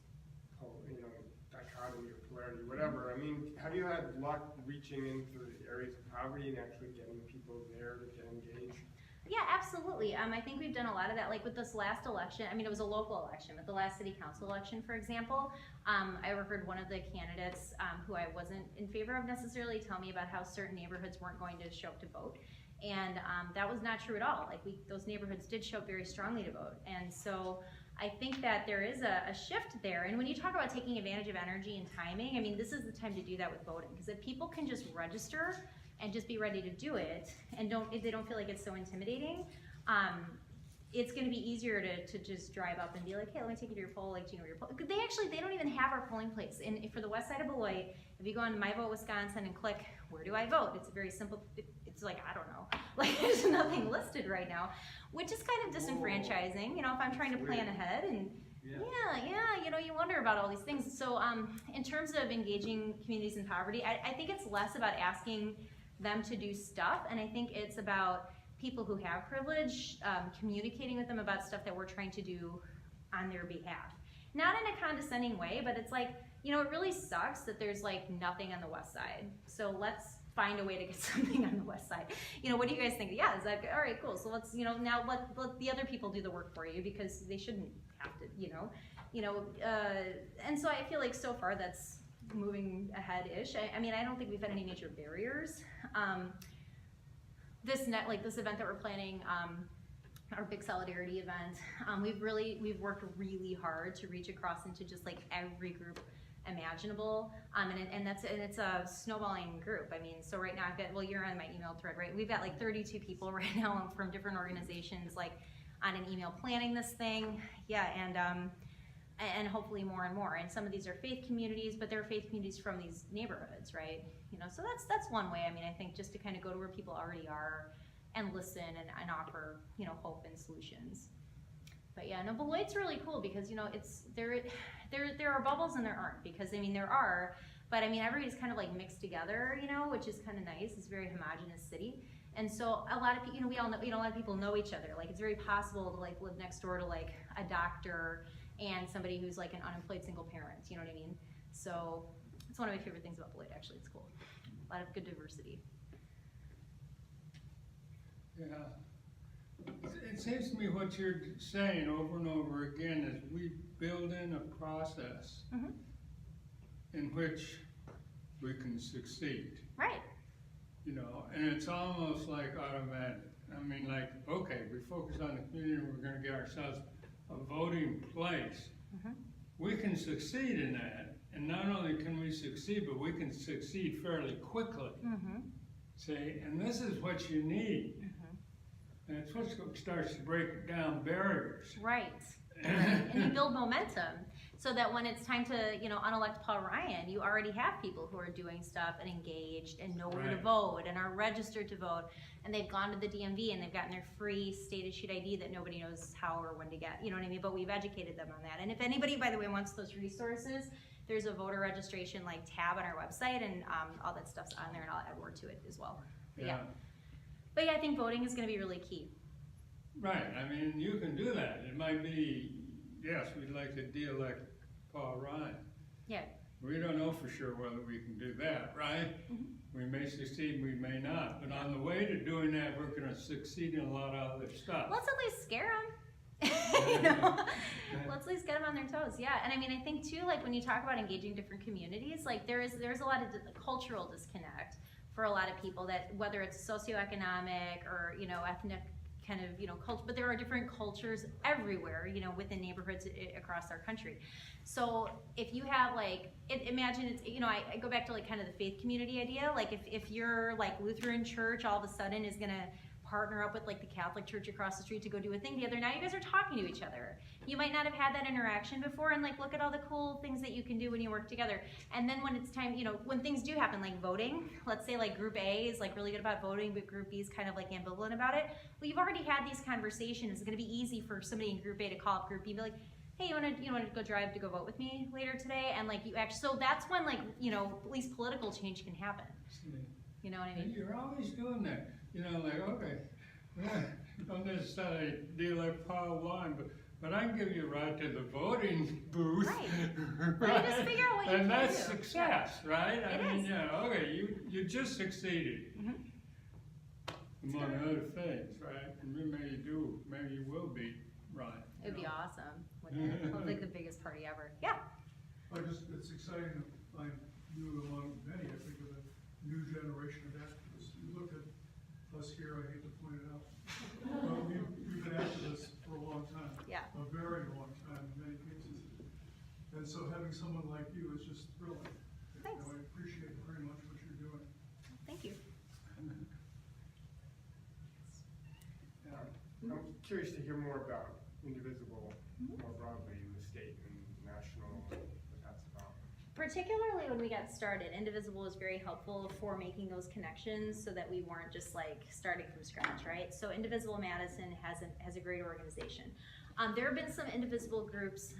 B: whole, you know, dichotomy or polarity, whatever. I mean, have you had luck reaching into the areas of poverty and actually getting people there to get engaged?
A: Yeah, absolutely. I think we've done a lot of that, like with this last election. I mean, it was a local election, but the last city council election, for example, I overheard one of the candidates who I wasn't in favor of necessarily tell me about how certain neighborhoods weren't going to show up to vote. And that was not true at all. Like those neighborhoods did show up very strongly to vote. And so I think that there is a shift there. And when you talk about taking advantage of energy and timing, I mean, this is the time to do that with voting. Because if people can just register and just be ready to do it, and if they don't feel like it's so intimidating, it's going to be easier to just drive up and be like, hey, let me take you to your poll, like, do you know where your poll? They don't even have our polling place. And for the west side of Beloit, if you go on My Vote Wisconsin and click, where do I vote? It's a very simple, it's like, I don't know, like there's nothing listed right now, which is kind of disenfranchising, you know, if I'm trying to plan ahead and yeah, you know, you wonder about all these things. So in terms of engaging communities in poverty, I think it's less about asking them to do stuff, and I think it's about people who have privilege communicating with them about stuff that we're trying to do on their behalf. Not in a condescending way, but it's like, you know, it really sucks that there's like nothing on the west side. So let's find a way to get something on the west side. You know, what do you guys think? Yeah, is that all right? Cool. So let's, you know, now let the other people do the work for you because they shouldn't have to, you know. And so I feel like so far that's moving ahead-ish. I mean, I don't think we've had any major barriers. This event that we're planning, our big solidarity event, we've worked really hard to reach across into just like every group imaginable, and it's a snowballing group. I mean, so right now I've got, well, you're on my email thread, right? We've got like 32 people right now from different organizations, like on an email planning this thing, and hopefully more and more. And some of these are faith communities, but they're faith communities from these neighborhoods, right? You know, so that's one way. I mean, I think just to kind of go to where people already are and listen and offer, you know, hope and solutions. But yeah, no, Beloit's really cool because, you know, it's there are bubbles and there aren't, because I mean there are, but I mean everybody's kind of like mixed together, you know, which is kind of nice. It's a very homogenous city. And so a lot of people, you know, we all know, you know, a lot of people know each other. Like it's very possible to like live next door to like a doctor and somebody who's like an unemployed single parent, you know what I mean? So it's one of my favorite things about Beloit, actually. It's cool. A lot of good diversity.
G: Yeah. It seems to me what you're saying over and over again is we build in a process in which we can succeed.
A: Right.
G: You know, and it's almost like automatic. I mean, like, okay, we focus on the community, we're going to get ourselves a voting place. We can succeed in that, and not only can we succeed, but we can succeed fairly quickly. See, and this is what you need. And it's what starts to break down barriers.
A: Right. And you build momentum so that when it's time to, you know, unelect Paul Ryan, you already have people who are doing stuff and engaged and know where to vote and are registered to vote, and they've gone to the DMV and they've gotten their free state-issued ID that nobody knows how or when to get, you know what I mean? But we've educated them on that. And if anybody, by the way, wants those resources, there's a voter registration like tab on our website, and all that stuff's on there, and I'll add more to it as well. But yeah, I think voting is going to be really key.
G: Right, I mean, you can do that. It might be, yes, we'd like to de-elect Paul Ryan.
A: Yeah.
G: We don't know for sure whether we can do that, right? We may succeed, we may not. But on the way to doing that, we're gonna succeed in a lot of other stuff.
A: Let's at least scare them. You know, let's at least get them on their toes. Yeah, and I mean, I think too, like when you talk about engaging different communities, like there's a lot of cultural disconnect for a lot of people, that whether it's socioeconomic or, you know, ethnic kind of, you know, culture, but there are different cultures everywhere, you know, within neighborhoods across our country. So if you have like, imagine it's, you know, I go back to like kind of the faith community idea, like if you're like Lutheran church all of a sudden is gonna partner up with like the Catholic church across the street to go do a thing together, now you guys are talking to each other. You might not have had that interaction before, and like look at all the cool things that you can do when you work together. And then when it's time, you know, when things do happen, like voting, let's say like group A is like really good about voting, but group B is kind of like ambivalent about it. Well, you've already had these conversations. It's gonna be easy for somebody in group A to call up group B and be like, hey, you wanna go drive to go vote with me later today? And like you actually, so that's when like, you know, at least political change can happen. You know what I mean?
G: And you're always doing that. You know, like, okay, don't necessarily de-elect Paul Ryan, but I can give you a ride to the voting booth.
A: Right.
G: Right?
A: You just figure out what you can
G: and that's
A: do.
G: success, right? I
A: It
G: mean,
A: is.
G: yeah, okay, you just succeeded. Among other things, right? And maybe you will be right.
A: It'd be awesome. Wouldn't it? It'd be like the biggest party ever. Yeah.
H: It's exciting to find you among many, I think, of the new generation of activists. You look at us here, I hate to point it out, but we've been activists for a long time.
A: Yeah.
H: A very long time in many cases. And so having someone like you is just thrilling.
A: Thanks.
H: I appreciate very much what you're doing.
A: Thank you.
B: I'm curious to hear more about Indivisible more broadly in the state and national, what that's about.
A: Particularly when we got started, Indivisible was very helpful for making those connections so that we weren't just like starting from scratch, right? So Indivisible Madison has a great organization. There have been some Indivisible groups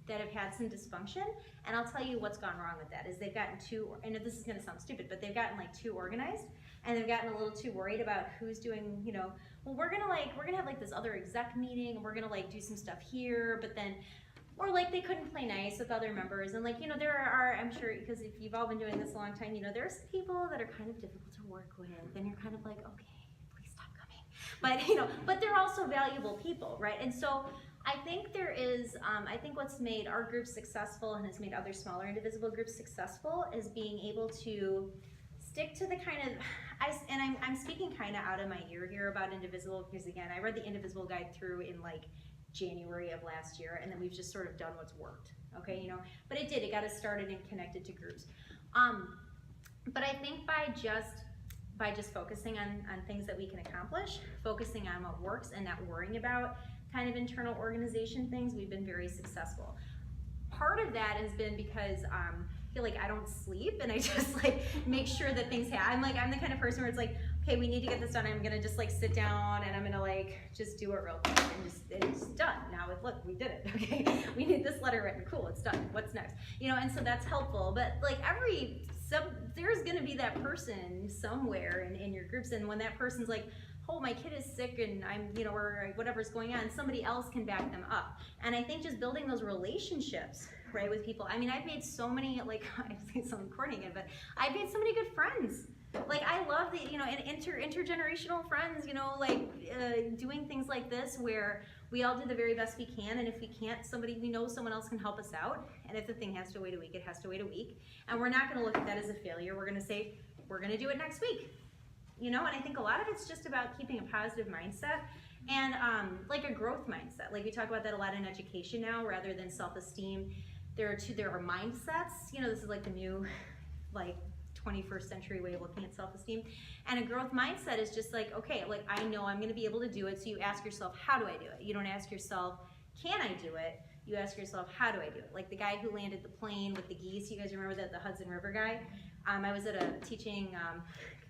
A: that have had some dysfunction, and I'll tell you what's gone wrong with that is they've gotten too, I know this is gonna sound stupid, but they've gotten like too organized, and they've gotten a little too worried about who's doing, you know, well, we're gonna have like this other exec meeting, and we're gonna like do some stuff here, but then, or like they couldn't play nice with other members, and like, you know, there are, I'm sure, because if you've all been doing this a long time, you know, there are some people that are kind of difficult to work with, and you're kind of like, okay, please stop coming. But, you know, but they're also valuable people, right? And so I think there is, I think what's made our group successful and has made other smaller Indivisible groups successful is being able to stick to the kind of, I'm speaking kind of out of my ear here about Indivisible, because again, I read the Indivisible guide through in like January of last year, and then we've just sort of done what's worked, okay, you know, but it got us started and connected to groups. But I think by just focusing on things that we can accomplish, focusing on what works and not worrying about kind of internal organization things, we've been very successful. Part of that has been because I feel like I don't sleep, and I just like make sure that things happen. I'm the kind of person where it's like, okay, we need to get this done. I'm gonna just like sit down and I'm gonna like just do it real quick, and it's done. Now look, we did it. Okay, we need this letter written. Cool, it's done. What's next? You know, and so that's helpful. But like there's gonna be that person somewhere in your groups, and when that person's like, oh, my kid is sick and I'm, you know, or whatever's going on, somebody else can back them up. And I think just building those relationships, right, with people. I mean, I've made so many, like, I say some corny again, but I've made so many good friends. Like, I love the, you know, and intergenerational friends, you know, like doing things like this where we all do the very best we can, and if we can't, we know someone else can help us out. And if the thing has to wait a week, it has to wait a week. And we're not gonna look at that as a failure. We're gonna say, we're gonna do it next week. You know, and I think a lot of it's just about keeping a positive mindset and like a growth mindset. Like we talk about that a lot in education now, rather than self-esteem. There are mindsets. You know, this is like the new, like 21st century way of looking at self-esteem. And a growth mindset is just like, okay, like I know I'm going to be able to do it. So you ask yourself, how do I do it? You don't ask yourself, can I do it? You ask yourself, how do I do it? Like the guy who landed the plane with the geese. You guys remember that, the Hudson River guy? I was at a teaching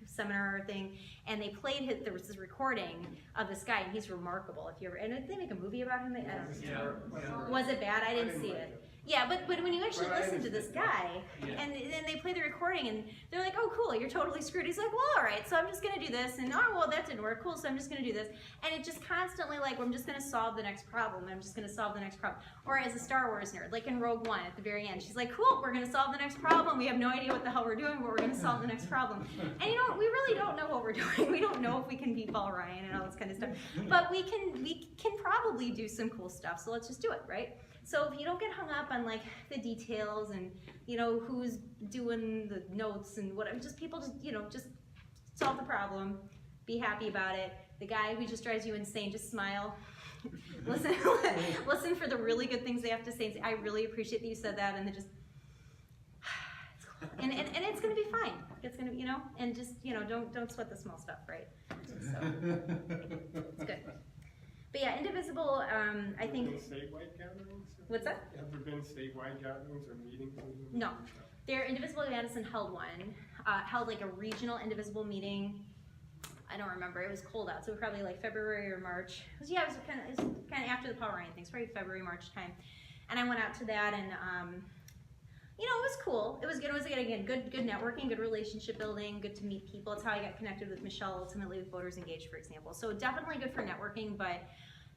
A: seminar thing, and they played there was this recording of this guy, and he's remarkable. If you ever, and did they make a movie about him? I don't know.
F: Yeah.
A: Was it bad? I didn't see it. Yeah, but when you actually listen to this guy,
F: Yeah.
A: and then they play the recording, and they're like, oh, cool, you're totally screwed. He's like, well, all right, so I'm just gonna do this, and oh, well, that didn't work, cool, so I'm just gonna do this. And it just constantly like, well, I'm just gonna solve the next problem, I'm just gonna solve the next problem. Or as a Star Wars nerd, like in Rogue One at the very end, she's like, cool, we're gonna solve the next problem. We have no idea what the hell we're doing, but we're gonna solve the next problem. And you know what, we really don't know what we're doing. We don't know if we can beat Paul Ryan and all this kind of stuff, but we can probably do some cool stuff, so let's just do it, right? So if you don't get hung up on like the details and you know who's doing the notes and whatever, just people just just solve the problem, be happy about it. The guy who just drives you insane, just smile. listen for the really good things they have to say. And say, I really appreciate that you said that, and then just and it's gonna be fine. It's gonna and just don't sweat the small stuff, right? So it's good. But yeah, Indivisible, I think.
B: Have there been statewide gatherings?
A: What's that?
B: Have there been statewide gatherings or meetings?
A: No. There, Indivisible Madison held one, held like a regional Indivisible meeting. I don't remember. It was cold out, so probably like February or March. It was kind of after the Paul Ryan thing, so probably February, March time. And I went out to that, and it was cool. It was good. It was again good networking, good relationship building, good to meet people. It's how I got connected with Michelle ultimately with Voters Engaged, for example. So definitely good for networking, but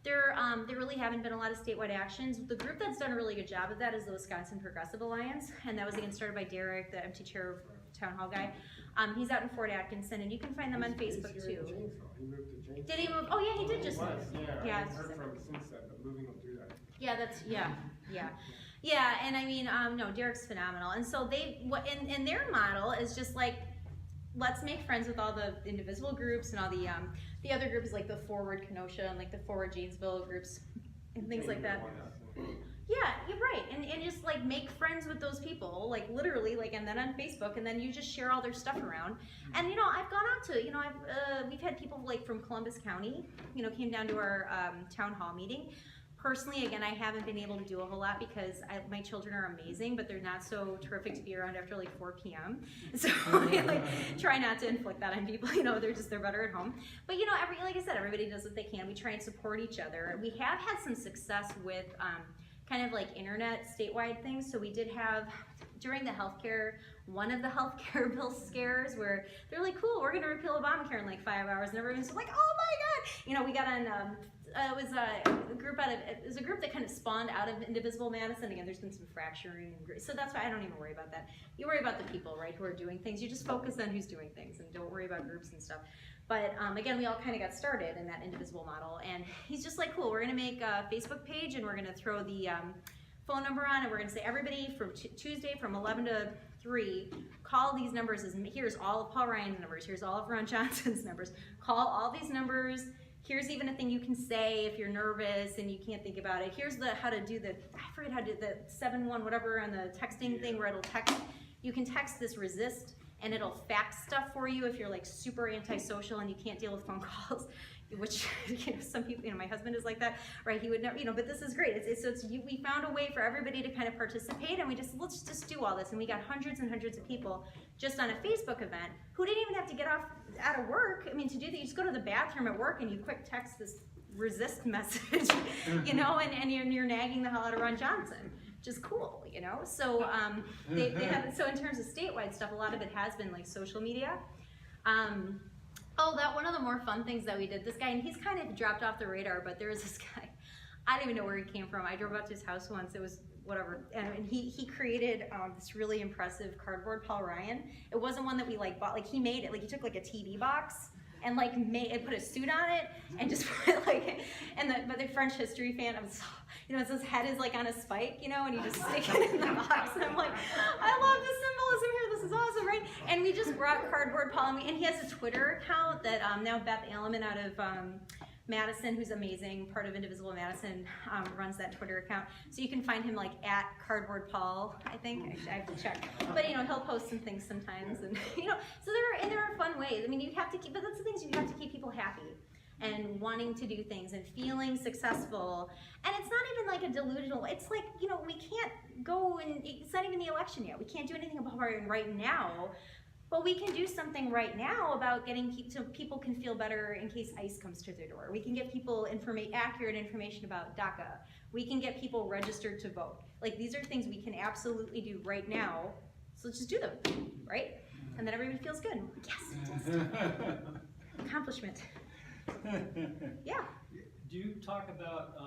A: there really haven't been a lot of statewide actions. The group that's done a really good job of that is the Wisconsin Progressive Alliance, and that was again started by Derek, the empty chair town hall guy. He's out in Fort Atkinson, and you can find them on Facebook too.
B: He moved to Janesville.
A: Did he move? Oh yeah, he did just move.
B: Yeah, I haven't heard from him since then, but moving will do that.
A: Yeah, and I mean, no, Derek's phenomenal. And so in their model is just like, let's make friends with all the Indivisible groups and all the other groups like the Forward Kenosha and like the Forward Janesville groups and things like that. Yeah, you're right. And just like make friends with those people, like literally, like, and then on Facebook, and then you just share all their stuff around. And I've gone out to, we've had people like from Columbus County, came down to our town hall meeting. Personally, again, I haven't been able to do a whole lot because my children are amazing, but they're not so terrific to be around after like 4 p.m. So I try not to inflict that on people. They're better at home. But like I said, everybody does what they can. We try and support each other. We have had some success with kind of like internet statewide things. So we did have during the one of the healthcare bill scares where they're like, cool, we're going to repeal Obamacare in like 5 hours, and everyone's like, oh my God. We got on. It was a group that kind of spawned out of Indivisible Madison. Again, there's been some fracturing, so that's why I don't even worry about that. You worry about the people, right, who are doing things. You just focus on who's doing things and don't worry about groups and stuff. But again, we all kind of got started in that Indivisible model, and he's just like, cool, we're gonna make a Facebook page and we're gonna throw the phone number on, and we're gonna say everybody from Tuesday from 11 to 3, call these numbers. Here's all of Paul Ryan's numbers, here's all of Ron Johnson's numbers. Call all these numbers. Here's even a thing you can say if you're nervous and you can't think about it. Here's how to do I forget how to do the 7-1 whatever on the texting thing where it'll text. You can text this resist and it'll fax stuff for you if you're like super antisocial and you can't deal with phone calls, which some people, my husband is like that, right? He would never, but this is great. We found a way for everybody to kind of participate, and let's just do all this. And we got hundreds and hundreds of people just on a Facebook event who didn't even have to get out of work. I mean, to do that, you just go to the bathroom at work and you quick text this resist message, and you're nagging the hell out of Ron Johnson. Just cool, So they have. So in terms of statewide stuff, a lot of it has been like social media. That one of the more fun things that we did. This guy, and he's kind of dropped off the radar, but there was this guy. I don't even know where he came from. I drove up to his house once. It was whatever, and he created this really impressive cardboard Paul Ryan. It wasn't one that we bought. Like he made it. Like he took like a TV box and put a suit on it and just put but the French history fan, his head is like on a spike, and you just stick it in the box, and I'm like, I love the symbolism here, this is awesome, right? And we just brought cardboard Paul, and he has a Twitter account that now Beth Alleman out of Madison, who's amazing, part of Indivisible Madison, runs that Twitter account. So you can find him at Cardboard Paul, I think. I have to check. But he'll post some things sometimes, and so there are fun ways. I mean, you have to keep, but that's the things, you have to keep people happy and wanting to do things and feeling successful. And it's not even like a delusional, it's like, we can't go and, it's not even the election yet. We can't do anything about it right now. But we can do something right now about getting so people can feel better in case ICE comes to their door. We can get people accurate information about DACA. We can get people registered to vote. Like, these are things we can absolutely do right now. So let's just do them, right? And then everybody feels good. Yes, accomplishment. Yeah.
F: Do you talk about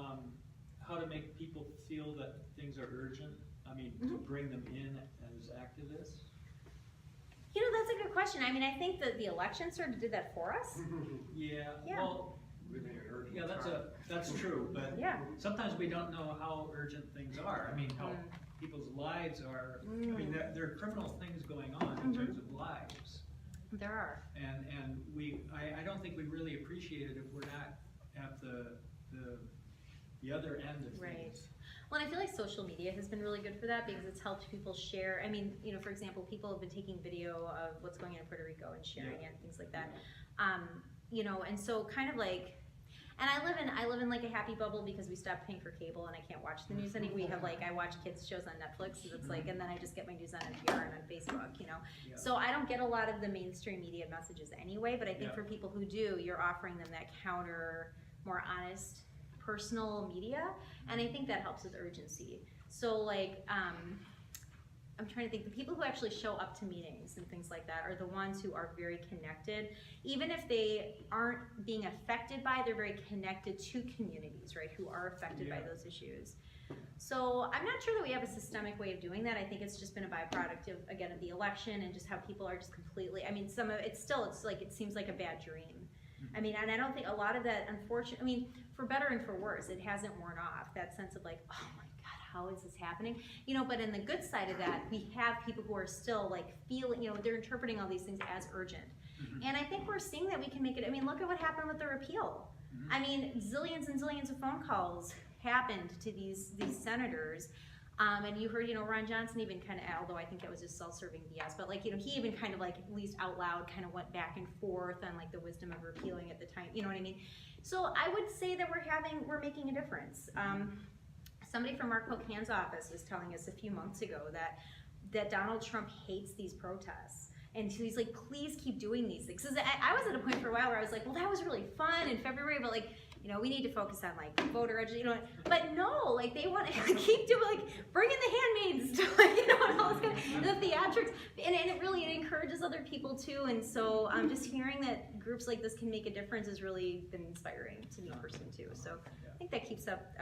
F: how to make people feel that things are urgent? I mean, to bring them in as activists?
A: You know, that's a good question. I mean, I think that the election sort of did that for us.
F: Yeah.
A: Yeah.
F: Well, yeah, that's true. But
A: Yeah.
F: sometimes we don't know how urgent things are. I mean, how people's lives are. I mean, there are criminal things going on in terms of lives.
A: There are.
F: And I don't think we really appreciate it if we're not at the other end of
A: Right.
F: things.
A: Well, and I feel like social media has been really good for that because it's helped people share. I mean, you know, for example, people have been taking video of what's going on in Puerto Rico and sharing it, things like that. You know, and so kind of like, and I live in like a happy bubble because we stopped paying for cable and I can't watch the news anymore. We have like, I watch kids shows on Netflix, so it's like, and then I just get my news on NPR and on Facebook, you know.
F: Yeah.
A: So I don't get a lot of the mainstream media messages anyway, but I think for people who do, you're offering them that counter, more honest, personal media, and I think that helps with urgency. So like, I'm trying to think, the people who actually show up to meetings and things like that are the ones who are very connected. Even if they aren't being affected by, they're very connected to communities, right, who are affected by those issues. So I'm not sure that we have a systemic way of doing that. I think it's just been a byproduct of, again, of the election and just how people are just completely, I mean, some of it's like, it seems like a bad dream. I mean, and I don't think a lot of that, unfortunately, I mean, for better and for worse, it hasn't worn off, that sense of like, oh my God, how is this happening? You know, but in the good side of that, we have people who are still like feeling, you know, they're interpreting all these things as urgent. And I think we're seeing that we can make it, I mean, look at what happened with the repeal. I mean, zillions and zillions of phone calls happened to these senators. And you heard, you know, Ron Johnson even kind of, although I think it was just self-serving BS, but like, you know, he even kind of like, at least out loud, kind of went back and forth on like the wisdom of repealing at the time, you know what I mean? So I would say that we're making a difference. Somebody from Mark Pocan's office was telling us a few months ago that Donald Trump hates these protests. And so he's like, please keep doing these things. Because I was at a point for a while where I was like, well, that was really fun in February, but like, you know, we need to focus on like voter education, you know. But no, like they want to keep doing, like, bring in the handmaids, like, you know, and all this kind of the theatrics. And it encourages other people too. And so just hearing that groups like this can make a difference has really been inspiring to me personally too. So I think that keeps up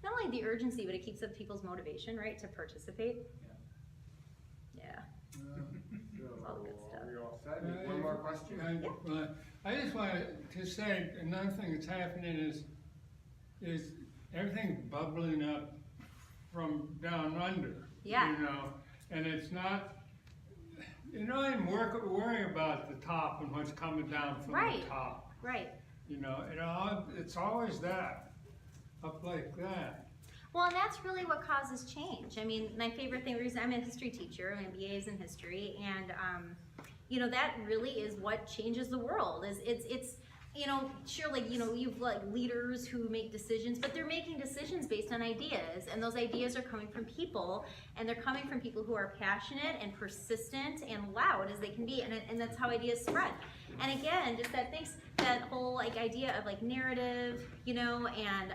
A: not only the urgency, but it keeps up people's motivation, right, to participate. Yeah. All good stuff.
B: Are we all set? One more question?
G: I just wanted to say another thing that's happening is everything bubbling up from down under.
A: Yeah.
G: You know, and it's not, you don't even worry about the top and what's coming down from the top.
A: Right.
G: You know, it's always that, up like that.
A: Well, and that's really what causes change. I mean, my favorite thing, the reason I'm a history teacher, my BA is in history, and you know, that really is what changes the world. It's you know, sure, like, you know, you've like leaders who make decisions, but they're making decisions based on ideas, and those ideas are coming from people, and they're coming from people who are passionate and persistent and loud as they can be, and that's how ideas spread. And again, just that whole like idea of like narrative, you know, and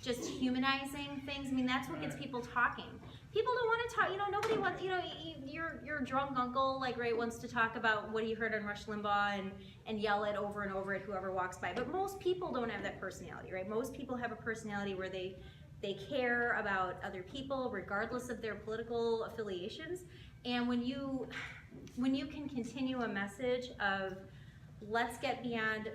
A: just humanizing things. I mean, that's what gets people talking. People don't want to talk, you know, nobody wants, you know, your drunk uncle, like, right, wants to talk about what he heard on Rush Limbaugh and yell it over and over at whoever walks by. But most people don't have that personality, right? Most people have a personality where they care about other people regardless of their political affiliations. And when you can continue a message of let's get beyond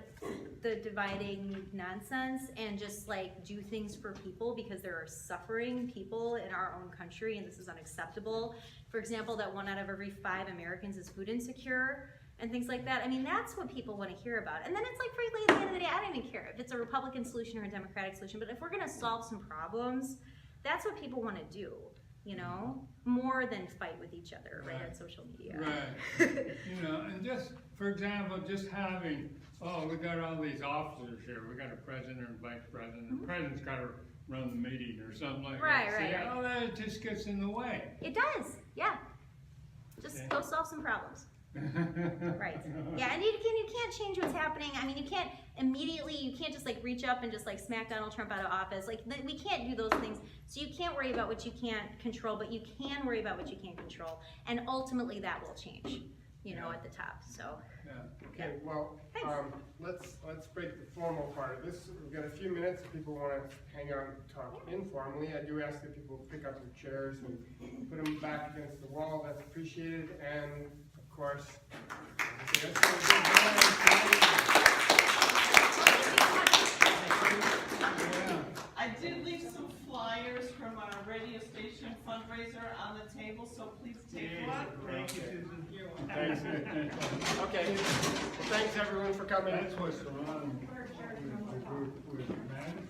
A: the dividing nonsense and just like do things for people, because there are suffering people in our own country and this is unacceptable. For example, that 1 out of every 5 Americans is food insecure and things like that. I mean, that's what people want to hear about. And then it's like, frankly, at the end of the day, I don't even care if it's a Republican solution or a Democratic solution, but if we're going to solve some problems, that's what people want to do, you know, more than fight with each other, right, on social media.
G: Right. You know, and just, for example, just having, we got all these officers here. We got a president and vice president. The president's got to run the meeting or something like that.
A: Right.
G: Oh, that just gets in the way.
A: It does, yeah. Just go solve some problems. Right. Yeah, and you can't change what's happening. I mean, you can't just like reach up and just like smack Donald Trump out of office. Like, we can't do those things. So you can't worry about what you can't control, but you can worry about what you can control. And ultimately that will change, you know, at the top, so.
B: Okay, well, let's break the formal part of this. We've got a few minutes. If people want to hang out and talk informally, I do ask that people pick up their chairs and put them back against the wall. That's appreciated. And of course,
I: I did leave some flyers from our radio station fundraiser on the table, so please take one.
G: Thank you, Susan.
B: thanks. Okay, well, thanks everyone for coming.
G: That's what's wrong with the group with management.